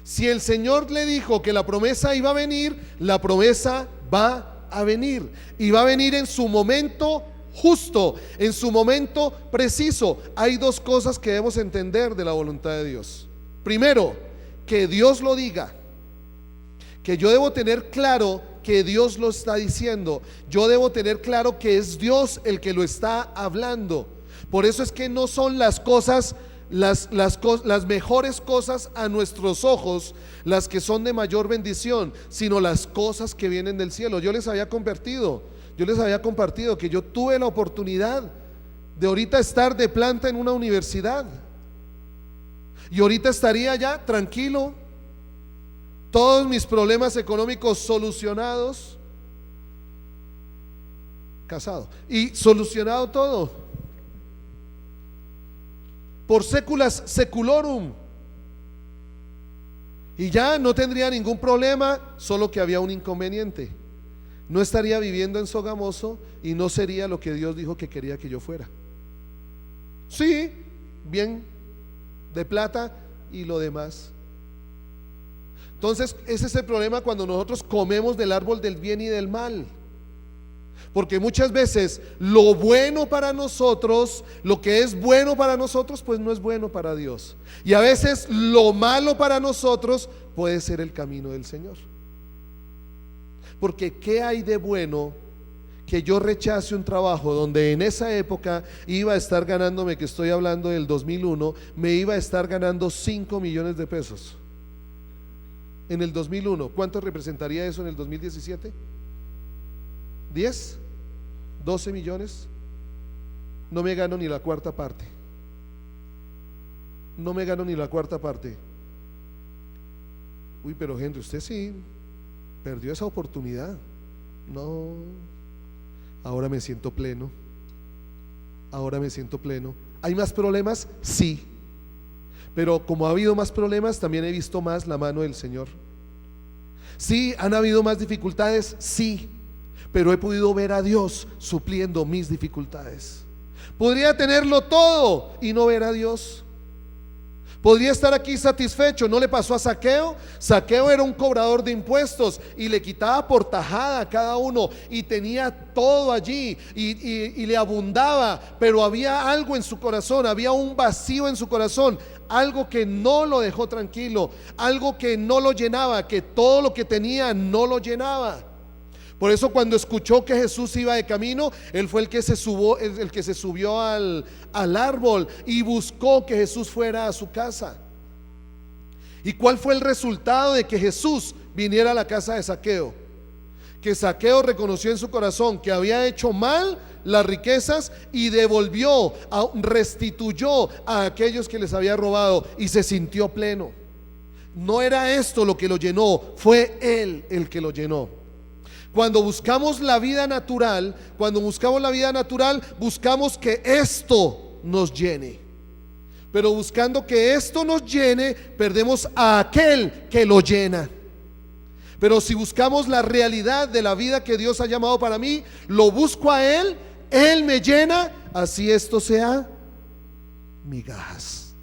Si el Señor le dijo que la promesa iba a venir, la promesa va a venir, y va a venir en su momento justo, en su momento preciso. Hay dos cosas que debemos entender de la voluntad de Dios. Primero, que Dios lo diga, que yo debo tener claro que Dios lo está diciendo. Yo debo tener claro que es Dios el que lo está hablando. Por eso es que no son las cosas, las mejores cosas a nuestros ojos las que son de mayor bendición, sino las cosas que vienen del cielo. Yo les había compartido que yo tuve la oportunidad de ahorita estar de planta en una universidad, y ahorita estaría ya tranquilo, todos mis problemas económicos solucionados, casado y solucionado todo, por séculas seculorum, y ya no tendría ningún problema, solo que había un inconveniente: no estaría viviendo en Sogamoso y no sería lo que Dios dijo que quería que yo fuera. Sí, bien de plata y lo demás. Entonces ese es el problema cuando nosotros comemos del árbol del bien y del mal, porque muchas veces lo bueno para nosotros, lo que es bueno para nosotros, pues no es bueno para Dios, y a veces lo malo para nosotros puede ser el camino del Señor. Porque ¿qué hay de bueno que yo rechace un trabajo donde en esa época iba a estar ganándome, que estoy hablando del 2001, me iba a estar ganando 5 millones de pesos en el 2001? ¿Cuánto representaría eso en el 2017? ¿10? ¿12 millones? No me gano ni la cuarta parte. No me gano ni la cuarta parte. Uy, pero Henry, usted sí perdió esa oportunidad. No, ahora me siento pleno. Ahora me siento pleno. ¿Hay más problemas? Sí. Pero como ha habido más problemas, también he visto más la mano del Señor. Sí, han habido más dificultades, sí, pero he podido ver a Dios supliendo mis dificultades. Podría tenerlo todo y no ver a Dios. Podría estar aquí satisfecho. ¿No le pasó a Zaqueo? Zaqueo era un cobrador de impuestos y le quitaba por tajada a cada uno, y tenía todo allí y le abundaba, pero había algo en su corazón, había un vacío en su corazón, algo que no lo dejó tranquilo, algo que no lo llenaba, que todo lo que tenía no lo llenaba. Por eso cuando escuchó que Jesús iba de camino, él fue el que se subió al árbol y buscó que Jesús fuera a su casa. ¿Y cuál fue el resultado de que Jesús viniera a la casa de Zaqueo? Que Zaqueo reconoció en su corazón que había hecho mal las riquezas y restituyó a aquellos que les había robado, y se sintió pleno. No era esto lo que lo llenó, fue Él el que lo llenó. Cuando buscamos la vida natural, buscamos que esto nos llene. Pero buscando que esto nos llene, perdemos a aquel que lo llena. Pero si buscamos la realidad de la vida que Dios ha llamado para mí, lo busco a Él, Él me llena, así esto sea migajas.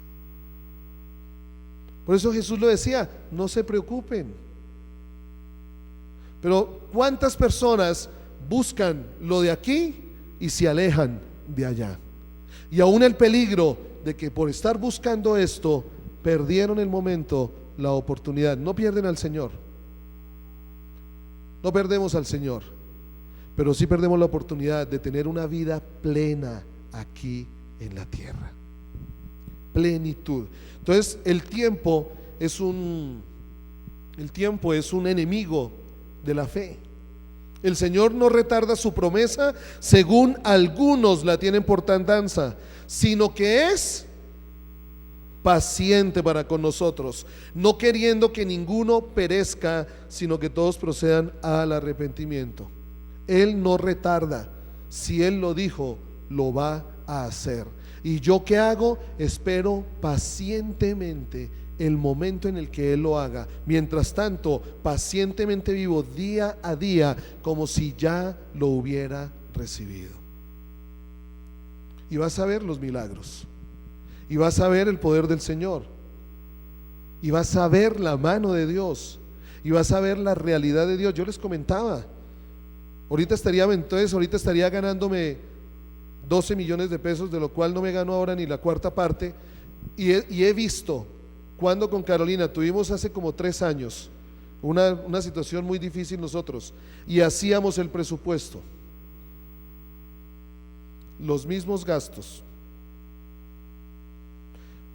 Por eso Jesús lo decía, no se preocupen. Pero ¿cuántas personas buscan lo de aquí y se alejan de allá? Y aún el peligro de que por estar buscando esto perdieron el momento, la oportunidad. No pierden al Señor, no perdemos al Señor, pero sí perdemos la oportunidad de tener una vida plena aquí en la tierra. Plenitud. Entonces el tiempo es un enemigo de la fe. El Señor no retarda su promesa, según algunos la tienen por tardanza, sino que es paciente para con nosotros, no queriendo que ninguno perezca, sino que todos procedan al arrepentimiento. Él no retarda. Si Él lo dijo, lo va a hacer. ¿Y yo qué hago? Espero pacientemente el momento en el que Él lo haga. Mientras tanto, pacientemente vivo día a día como si ya lo hubiera recibido. Y vas a ver los milagros, y vas a ver el poder del Señor, y vas a ver la mano de Dios, y vas a ver la realidad de Dios. Yo les comentaba, ahorita estaría ganándome 12 millones de pesos, de lo cual no me gano ahora ni la cuarta parte. Y he visto cuando con Carolina tuvimos hace como 3 años una situación muy difícil nosotros, y hacíamos el presupuesto, los mismos gastos,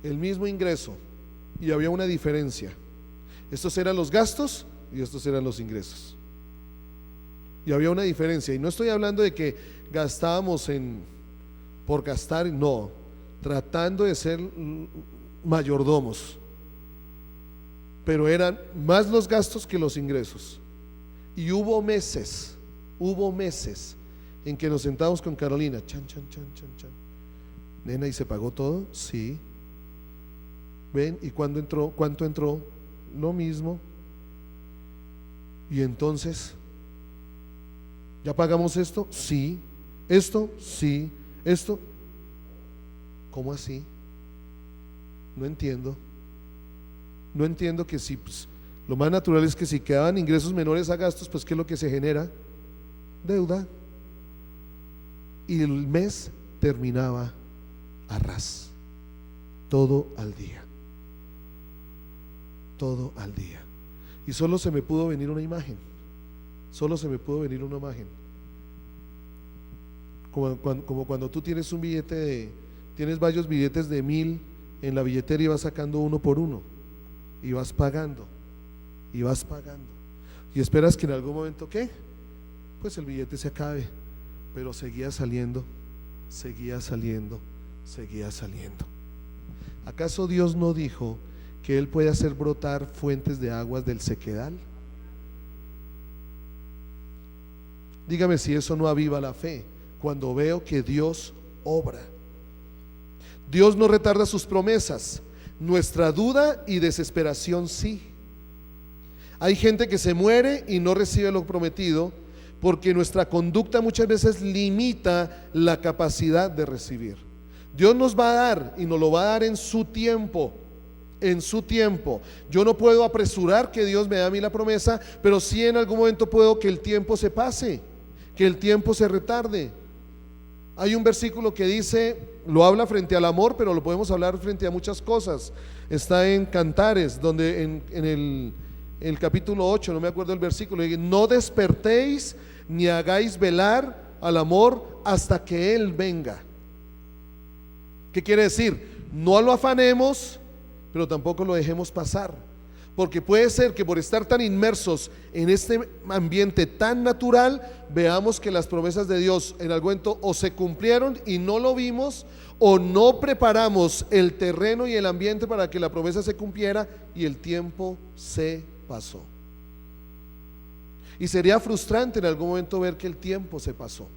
el mismo ingreso, y había una diferencia. Estos eran los gastos y estos eran los ingresos, y había una diferencia. Y no estoy hablando de que gastábamos por gastar, no, tratando de ser mayordomos, pero eran más los gastos que los ingresos. Y hubo meses en que nos sentamos con Carolina, chan, nena, ¿y se pagó todo? Sí. Ven, ¿y cuánto entró? Lo mismo. Y entonces, ¿ya pagamos esto? Sí. Esto, sí. Esto, ¿cómo así? No entiendo que si lo más natural es que si quedaban ingresos menores a gastos, pues ¿qué es lo que se genera? Deuda. Y el mes terminaba a ras, todo al día, y solo se me pudo venir una imagen, como cuando tú tienes un billete tienes varios billetes de 1,000 en la billetera y vas sacando uno por uno y vas pagando y esperas que en algún momento, ¿qué? Pues el billete se acabe, pero seguía saliendo. ¿Acaso Dios no dijo que Él puede hacer brotar fuentes de aguas del sequedal? Dígame si eso no aviva la fe cuando veo que Dios obra. Dios no retarda sus promesas, nuestra duda y desesperación sí. Hay gente que se muere y no recibe lo prometido porque nuestra conducta muchas veces limita la capacidad de recibir. Dios nos va a dar y nos lo va a dar en su tiempo. Yo no puedo apresurar que Dios me dé a mí la promesa, pero sí en algún momento puedo que el tiempo se pase, que el tiempo se retarde. Hay un versículo que dice, lo habla frente al amor, pero lo podemos hablar frente a muchas cosas. Está en Cantares, donde en el capítulo 8, no me acuerdo el versículo, dice: no despertéis ni hagáis velar al amor hasta que Él venga. ¿Qué quiere decir? No lo afanemos, pero tampoco lo dejemos pasar, porque puede ser que por estar tan inmersos en este ambiente tan natural, veamos que las promesas de Dios en algún momento o se cumplieron y no lo vimos, o no preparamos el terreno y el ambiente para que la promesa se cumpliera y el tiempo se pasó. Y sería frustrante en algún momento ver que el tiempo se pasó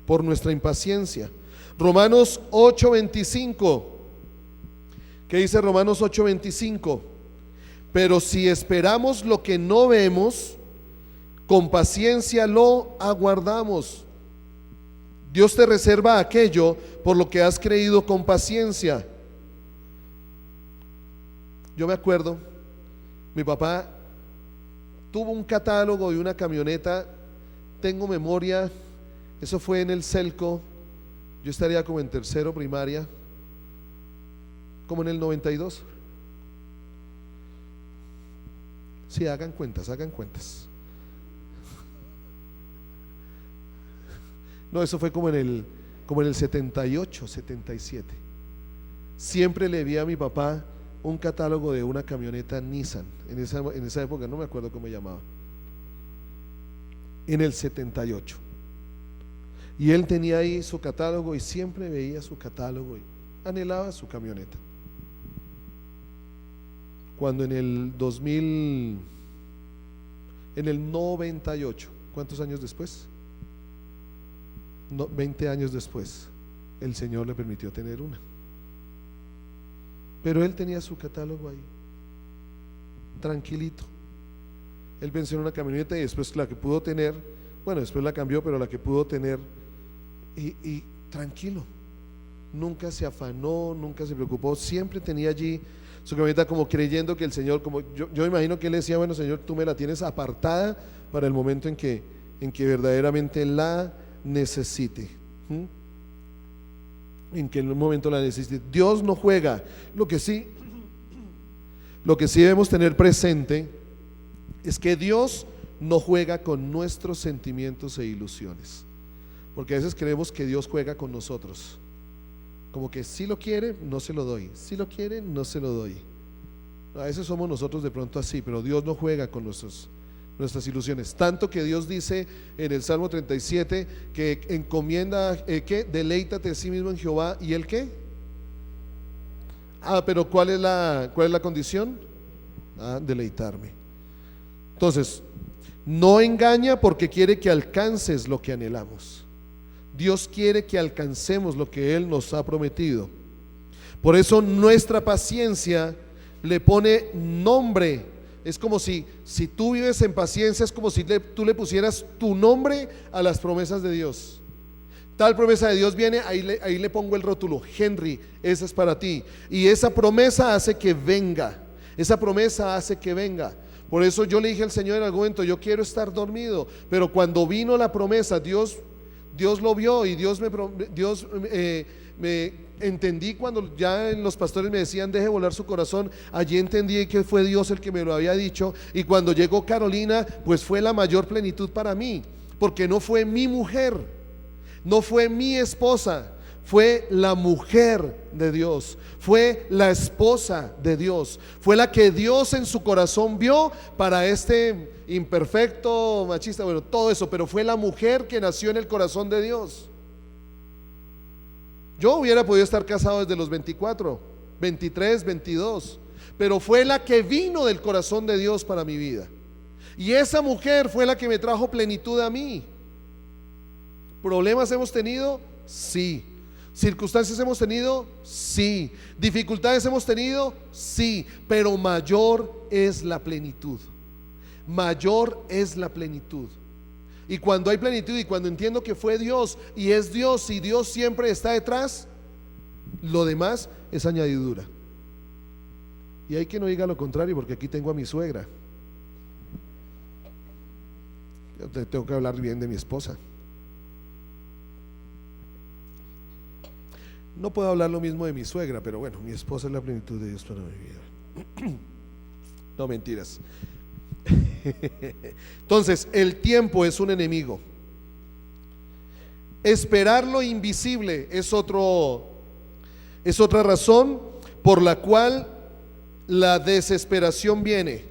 por nuestra impaciencia. Romanos 8:25, ¿qué dice Romanos 8:25? Pero si esperamos lo que no vemos, con paciencia lo aguardamos. Dios te reserva aquello por lo que has creído con paciencia. Yo me acuerdo, mi papá tuvo un catálogo de una camioneta, tengo memoria, eso fue en el Celco, yo estaría como en tercero primaria, como en el 92. Sí, hagan cuentas, hagan cuentas. No, eso fue como en el 78, 77. Siempre le vi a mi papá un catálogo de una camioneta Nissan, en esa época no me acuerdo cómo se llamaba, en el 78. Y él tenía ahí su catálogo y siempre veía su catálogo y anhelaba su camioneta. Cuando en el 2000, en el 98, ¿cuántos años después? 20 años después, el Señor le permitió tener una. Pero él tenía su catálogo ahí, tranquilito. Él pensó en una camioneta y después la que pudo tener, bueno, después la cambió, pero la que pudo tener, y tranquilo, nunca se afanó, nunca se preocupó, siempre tenía allí su camioneta como creyendo que el Señor, como yo imagino que él decía, bueno, Señor, tú me la tienes apartada para el momento en que verdaderamente la necesite. En que en un momento la necesite. Dios no juega. Lo que sí debemos tener presente es que Dios no juega con nuestros sentimientos e ilusiones, porque a veces creemos que Dios juega con nosotros, como que si lo quiere no se lo doy, si lo quiere no se lo doy. A veces somos nosotros de pronto así, pero Dios no juega con nuestras ilusiones, tanto que Dios dice en el Salmo 37 que encomienda, que deleítate a sí mismo en Jehová, y ¿el qué? Pero ¿cuál es la condición? Deleitarme. Entonces, no engaña porque quiere que alcances lo que anhelamos. Dios quiere que alcancemos lo que Él nos ha prometido. Por eso nuestra paciencia le pone nombre. Es como si tú vives en paciencia, es como si tú le pusieras tu nombre a las promesas de Dios. Tal promesa de Dios viene, ahí le pongo el rótulo, Henry, esa es para ti. Y esa promesa hace que venga, esa promesa hace que venga. Por eso yo le dije al Señor en algún momento, yo quiero estar dormido, pero cuando vino la promesa, Dios lo vio, y me entendí cuando ya los pastores me decían deje volar su corazón. Allí entendí que fue Dios el que me lo había dicho, y cuando llegó Carolina, pues fue la mayor plenitud para mí, porque no fue mi mujer, no fue mi esposa, fue la mujer de Dios, fue la esposa de Dios, fue la que Dios en su corazón vio para este imperfecto, machista, bueno, todo eso, pero fue la mujer que nació en el corazón de Dios. Yo hubiera podido estar casado desde los 24, 23, 22, pero fue la que vino del corazón de Dios para mi vida, y esa mujer fue la que me trajo plenitud a mí. ¿Problemas hemos tenido? Sí. ¿Circunstancias hemos tenido? Sí. ¿Dificultades hemos tenido? Sí. Pero mayor es la plenitud. Mayor es la plenitud. Y cuando hay plenitud, y cuando entiendo que fue Dios y es Dios, y Dios siempre está detrás, lo demás es añadidura. Y hay que no diga lo contrario, porque aquí tengo a mi suegra. Yo tengo que hablar bien de mi esposa. No puedo hablar lo mismo de mi suegra, pero bueno, mi esposa es la plenitud de Dios para mi vida. No, mentiras. Entonces, el tiempo es un enemigo. Esperar lo invisible es otra razón por la cual la desesperación viene.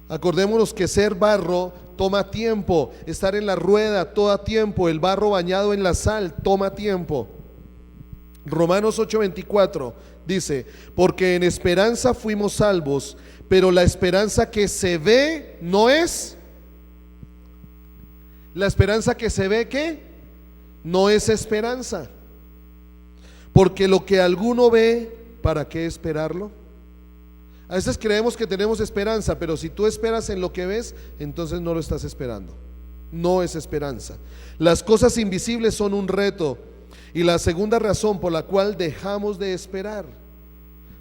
Acordémonos que ser barro toma tiempo, estar en la rueda toma tiempo, el barro bañado en la sal toma tiempo. Romanos 8:24 dice: porque en esperanza fuimos salvos, pero la esperanza que se ve no es. La esperanza que se ve, ¿qué? No es esperanza. Porque lo que alguno ve, ¿para qué esperarlo? A veces creemos que tenemos esperanza, pero si tú esperas en lo que ves, entonces no lo estás esperando. No es esperanza. Las cosas invisibles son un reto. Y la segunda razón por la cual dejamos de esperar.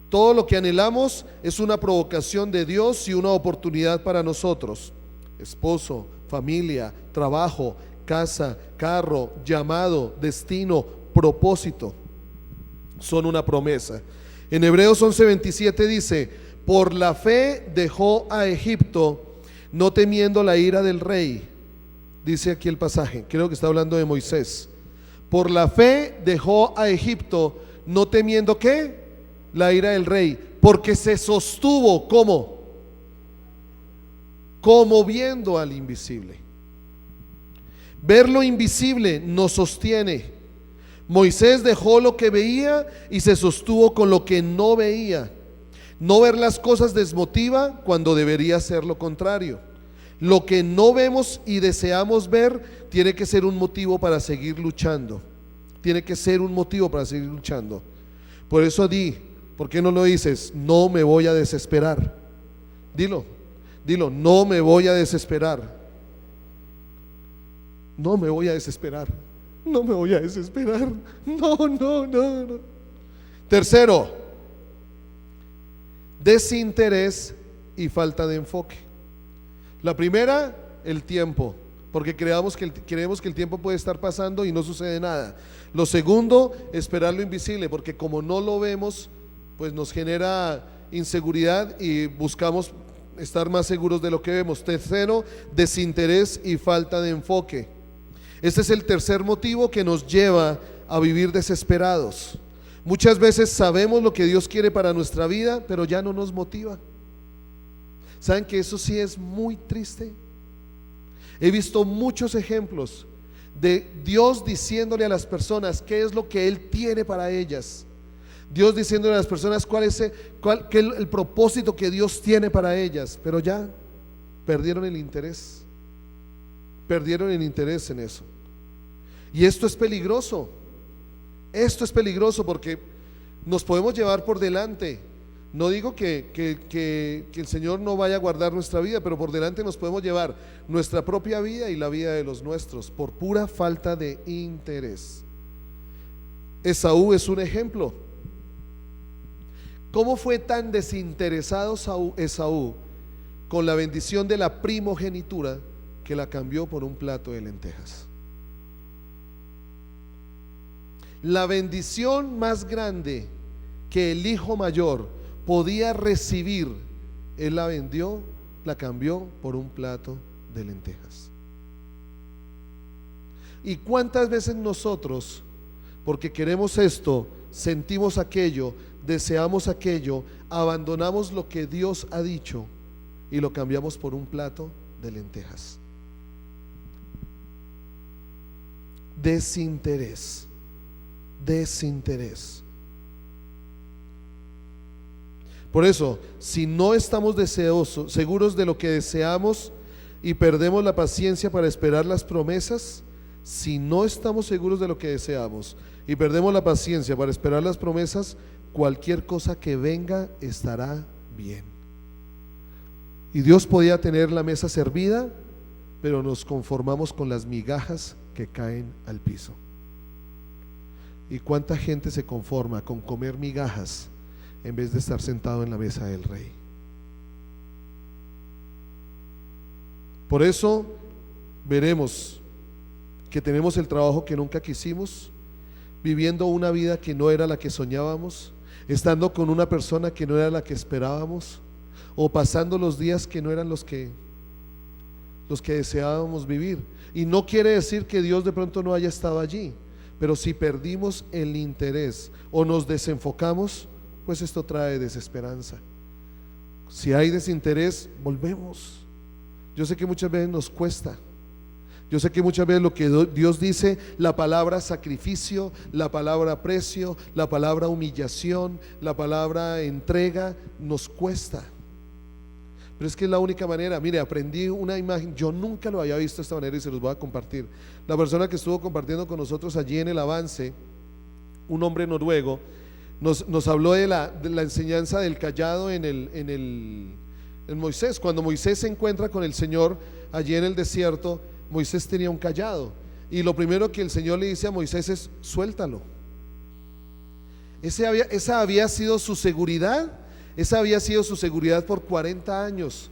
Todo lo que anhelamos es una provocación de Dios y una oportunidad para nosotros. Esposo, familia, trabajo, casa, carro, llamado, destino, propósito. Son una promesa. En Hebreos 11:27 dice: por la fe dejó a Egipto, no temiendo la ira del rey. Dice aquí el pasaje, creo que está hablando de Moisés. Por la fe dejó a Egipto, no temiendo ¿qué? La ira del rey, porque se sostuvo ¿cómo? Como viendo al invisible. Ver lo invisible nos sostiene. Moisés dejó lo que veía y se sostuvo con lo que no veía. No ver las cosas desmotiva cuando debería ser lo contrario. Lo que no vemos y deseamos ver tiene que ser un motivo para seguir luchando. Tiene que ser un motivo para seguir luchando. Por eso ¿por qué no lo dices? No me voy a desesperar. Dilo, no me voy a desesperar. No me voy a desesperar. No me voy a desesperar. No. Tercero, desinterés y falta de enfoque. La primera, el tiempo, porque creemos que el tiempo puede estar pasando y no sucede nada. Lo segundo, esperar lo invisible, porque como no lo vemos, pues nos genera inseguridad y buscamos estar más seguros de lo que vemos. Tercero, desinterés y falta de enfoque. Este es el tercer motivo que nos lleva a vivir desesperados. Muchas veces sabemos lo que Dios quiere para nuestra vida, pero ya no nos motiva. ¿Saben que eso sí es muy triste? He visto muchos ejemplos de Dios diciéndole a las personas qué es lo que Él tiene para ellas. Dios diciéndole a las personas cuál es el propósito que Dios tiene para ellas, pero ya perdieron el interés. Perdieron el interés en eso. Y esto es peligroso. Esto es peligroso porque nos podemos llevar por delante. No digo que el Señor no vaya a guardar nuestra vida, pero por delante nos podemos llevar nuestra propia vida y la vida de los nuestros por pura falta de interés. Esaú es un ejemplo. ¿Cómo fue tan desinteresado Esaú con la bendición de la primogenitura que la cambió por un plato de lentejas? La bendición más grande que el hijo mayor podía recibir, él la vendió, la cambió por un plato de lentejas. ¿Y cuántas veces nosotros, porque queremos esto, sentimos aquello, deseamos aquello, abandonamos lo que Dios ha dicho y lo cambiamos por un plato de lentejas? Desinterés. Por eso, si no estamos seguros de lo que deseamos y perdemos la paciencia para esperar las promesas, si no estamos seguros de lo que deseamos y perdemos la paciencia para esperar las promesas, cualquier cosa que venga estará bien. Y Dios podía tener la mesa servida, pero nos conformamos con las migajas que caen al piso. ¿Y cuánta gente se conforma con comer migajas en vez de estar sentado en la mesa del rey? Por eso veremos que tenemos el trabajo que nunca quisimos, viviendo una vida que no era la que soñábamos, estando con una persona que no era la que esperábamos, o pasando los días que no eran los que deseábamos vivir. Y no quiere decir que Dios de pronto no haya estado allí, pero si perdimos el interés o nos desenfocamos, pues esto trae desesperanza. Si hay desinterés, volvemos. Yo sé que muchas veces nos cuesta. Yo sé que muchas veces lo que Dios dice, la palabra sacrificio, la palabra precio, la palabra humillación, la palabra entrega, nos cuesta. Pero es que es la única manera. Mire, aprendí una imagen, yo nunca lo había visto de esta manera y se los voy a compartir. La persona que estuvo compartiendo con nosotros allí en el avance, un hombre noruego, nos habló de la enseñanza del cayado en Moisés. Cuando Moisés se encuentra con el Señor allí en el desierto, Moisés tenía un cayado. Y lo primero que el Señor le dice a Moisés es: suéltalo. Esa había sido su seguridad. Esa había sido su seguridad por 40 años.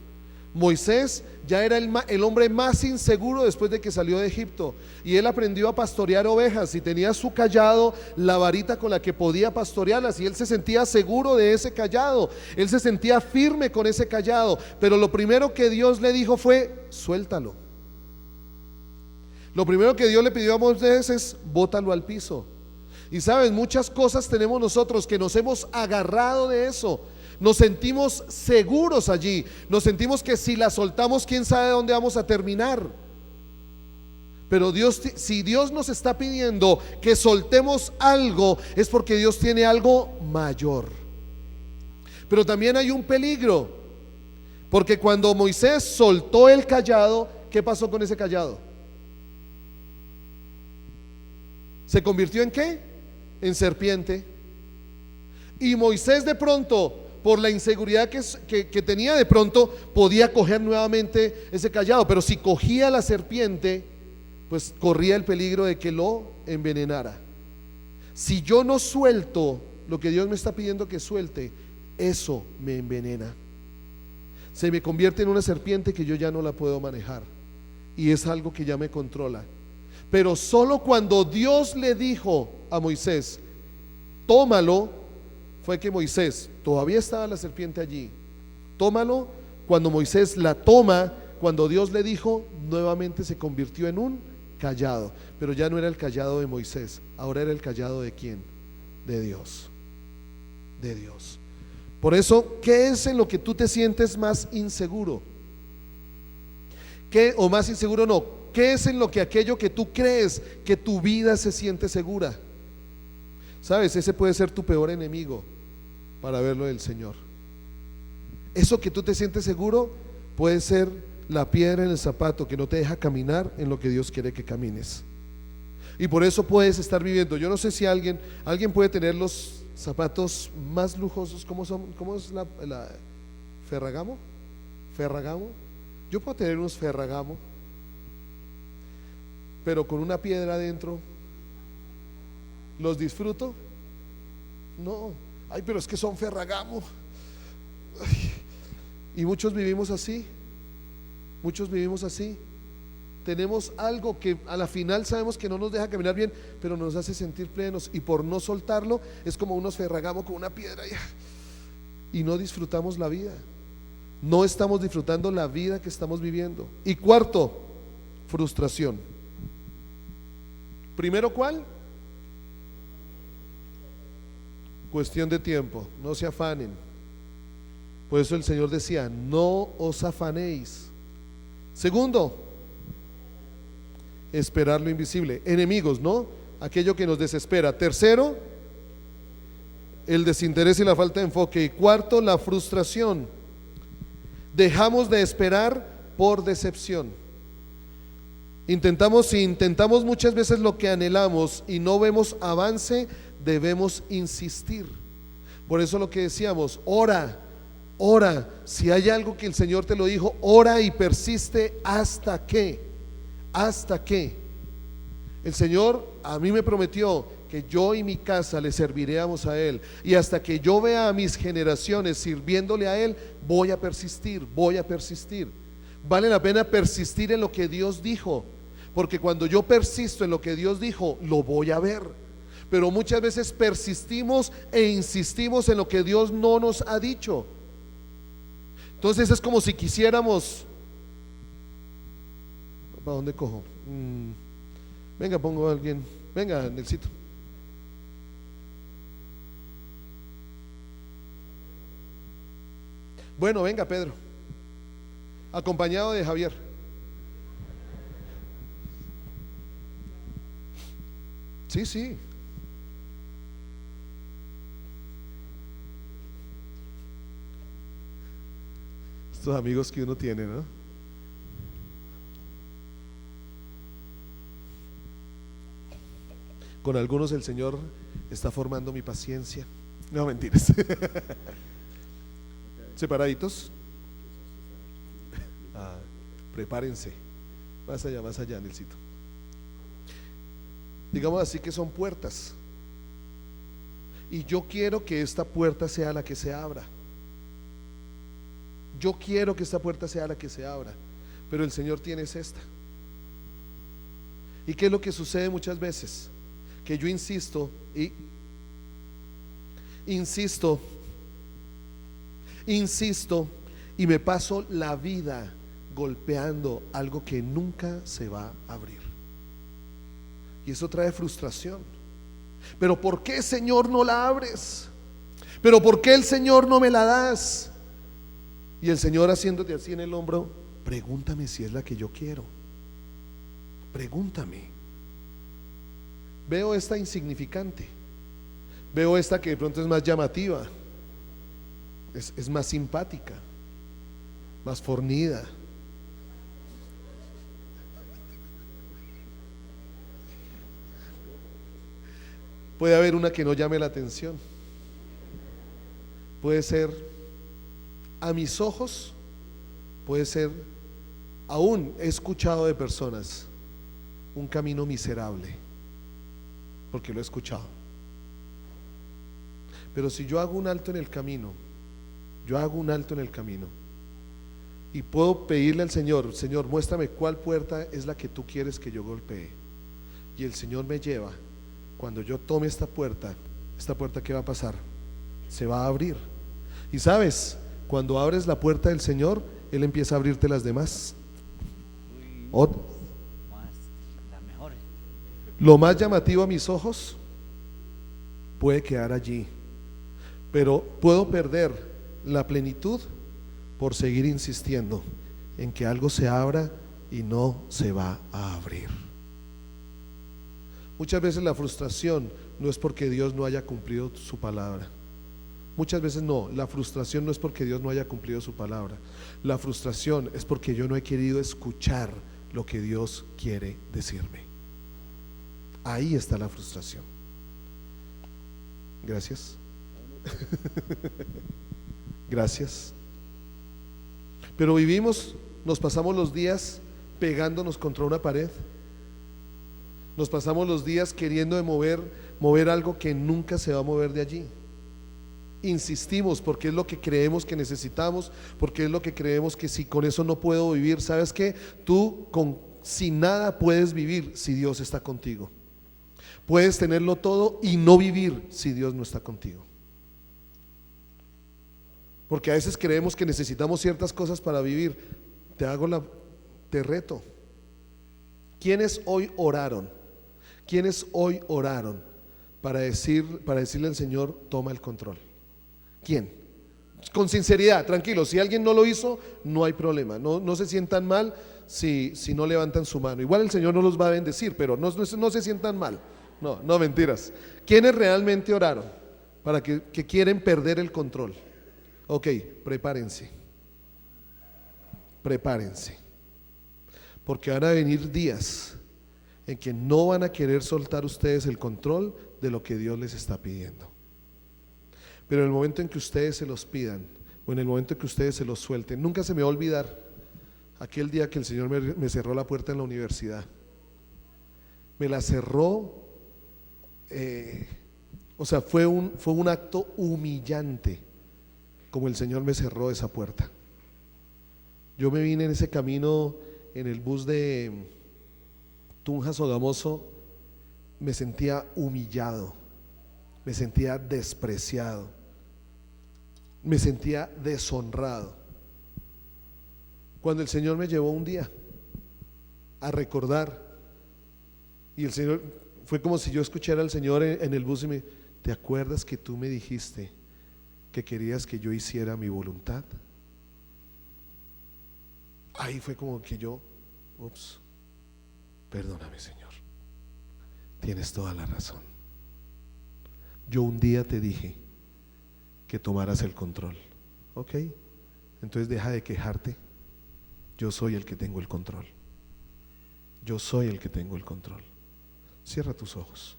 Moisés ya era el hombre más inseguro después de que salió de Egipto, y él aprendió a pastorear ovejas y tenía su cayado, la varita con la que podía pastorearlas, y él se sentía seguro de ese cayado, él se sentía firme con ese cayado. Pero lo primero que Dios le dijo fue: suéltalo. Lo primero que Dios le pidió a Moisés es: bótalo al piso. Y sabes, muchas cosas tenemos nosotros que nos hemos agarrado de eso. Nos sentimos seguros allí, nos sentimos que si la soltamos, quién sabe dónde vamos a terminar. Pero Dios, si Dios nos está pidiendo que soltemos algo, es porque Dios tiene algo mayor. Pero también hay un peligro, porque cuando Moisés soltó el cayado, ¿qué pasó con ese cayado? ¿Se convirtió en qué? En serpiente. Y Moisés, de pronto, por la inseguridad que tenía, de pronto podía coger nuevamente ese cayado, pero si cogía la serpiente, pues corría el peligro de que lo envenenara. Si yo no suelto lo que Dios me está pidiendo que suelte, eso me envenena. Se me convierte en una serpiente que yo ya no la puedo manejar, y es algo que ya me controla. Pero solo cuando Dios le dijo a Moisés: tómalo, fue que Moisés, todavía estaba la serpiente allí, tómalo. Cuando Moisés la toma, cuando Dios le dijo, nuevamente se convirtió en un cayado. Pero ya no era el cayado de Moisés, ahora era el cayado ¿de quién? De Dios. De Dios. Por eso, ¿qué es en lo que tú te sientes más inseguro? ¿Qué, o más inseguro no? ¿Qué es en lo que aquello que tú crees que tu vida se siente segura? Sabes, ese puede ser tu peor enemigo para verlo del Señor. Eso que tú te sientes seguro puede ser la piedra en el zapato que no te deja caminar en lo que Dios quiere que camines. Y por eso puedes estar viviendo. Yo no sé si alguien puede tener los zapatos más lujosos. ¿Cómo son? ¿Cómo es la Ferragamo? Ferragamo. Yo puedo tener unos Ferragamo, pero con una piedra adentro. ¿Los disfruto? No. Ay, pero es que son Ferragamo. Ay. Y muchos vivimos así. Muchos vivimos así. Tenemos algo que a la final sabemos que no nos deja caminar bien, pero nos hace sentir plenos, y por no soltarlo es como unos Ferragamo con una piedra y no disfrutamos la vida. No estamos disfrutando la vida que estamos viviendo. Y cuarto, frustración. Primero, ¿cuál? Cuestión de tiempo, no se afanen. Por eso el Señor decía: no os afanéis. Segundo, esperar lo invisible. Enemigos, ¿no? Aquello que nos desespera. Tercero, el desinterés y la falta de enfoque. Y cuarto, la frustración. Dejamos de esperar por decepción. Intentamos muchas veces lo que anhelamos y no vemos avance. Debemos insistir. Por eso lo que decíamos: ora. Si hay algo que el Señor te lo dijo, ora y persiste hasta que el Señor a mí me prometió que yo y mi casa le serviríamos a Él, y hasta que yo vea a mis generaciones sirviéndole a Él, voy a persistir. Vale la pena persistir en lo que Dios dijo, porque cuando yo persisto en lo que Dios dijo, lo voy a ver. Pero muchas veces persistimos e insistimos en lo que Dios no nos ha dicho. Entonces es como si quisiéramos, ¿para dónde cojo? Venga, pongo a alguien. Venga, Nelsito. Bueno, venga, Pedro, acompañado de Javier. Sí. Estos amigos que uno tiene, ¿no? Con algunos el Señor está formando mi paciencia. No, mentiras. Separaditos. Ah, prepárense. Más allá, Nelsito. Digamos así que son puertas. Y yo quiero que esta puerta sea la que se abra. Yo quiero que esta puerta sea la que se abra. Pero el Señor tiene es esta. ¿Y qué es lo que sucede muchas veces? Que yo insisto y me paso la vida golpeando algo que nunca se va a abrir. Y eso trae frustración. Pero ¿por qué, Señor, no la abres? ¿Pero por qué, el Señor, no me la das? Y el Señor, haciéndote así en el hombro: pregúntame si es la que yo quiero. Pregúntame. Veo esta insignificante, veo esta que de pronto es más llamativa, es más simpática, más fornida. Puede haber una que no llame la atención. Puede ser, a mis ojos, puede ser, aún he escuchado de personas, un camino miserable, porque lo he escuchado. Pero si yo hago un alto en el camino, y puedo pedirle al Señor: Señor, muéstrame cuál puerta es la que tú quieres que yo golpee, y el Señor me lleva. Cuando yo tome esta puerta, ¿qué va a pasar? Se va a abrir. Y sabes, cuando abres la puerta del Señor, Él empieza a abrirte las demás. Lo más llamativo a mis ojos puede quedar allí, pero puedo perder la plenitud por seguir insistiendo en que algo se abra y no se va a abrir. Muchas veces la frustración no es porque Dios no haya cumplido su palabra. Muchas veces no, la frustración no es porque Dios no haya cumplido su palabra. La frustración es porque yo no he querido escuchar lo que Dios quiere decirme. Ahí está la frustración. Gracias. Gracias. Pero nos pasamos los días pegándonos contra una pared. Nos pasamos los días queriendo mover algo que nunca se va a mover de allí. Insistimos porque es lo que creemos que necesitamos, porque es lo que creemos que si con eso no puedo vivir. ¿Sabes qué? Tú sin nada puedes vivir si Dios está contigo. Puedes tenerlo todo y no vivir si Dios no está contigo. Porque a veces creemos que necesitamos ciertas cosas para vivir. Te reto. ¿Quiénes hoy oraron? ¿Quiénes hoy oraron para decirle al Señor: toma el control? ¿Quién? Con sinceridad, tranquilo. Si alguien no lo hizo, no hay problema. No se sientan mal si no levantan su mano. Igual el Señor no los va a bendecir, pero no se sientan mal. No, mentiras. ¿Quiénes realmente oraron para que quieren perder el control? Ok, prepárense. Porque van a venir días en que no van a querer soltar ustedes el control de lo que Dios les está pidiendo. Pero en el momento en que ustedes se los pidan, o en el momento en que ustedes se los suelten, nunca se me va a olvidar aquel día que el Señor me cerró la puerta en la universidad. Me la cerró, fue un acto humillante como el Señor me cerró esa puerta. Yo me vine en ese camino en el bus de Tunja Sogamoso, me sentía humillado, me sentía despreciado, me sentía deshonrado. Cuando el Señor me llevó un día a recordar, y el Señor, fue como si yo escuchara al Señor en el bus y ¿te acuerdas que tú me dijiste que querías que yo hiciera mi voluntad? Ahí fue como que perdóname, Señor, tienes toda la razón. Yo un día te dije que tomaras el control. Ok, entonces deja de quejarte. Yo soy el que tengo el control. Cierra tus ojos.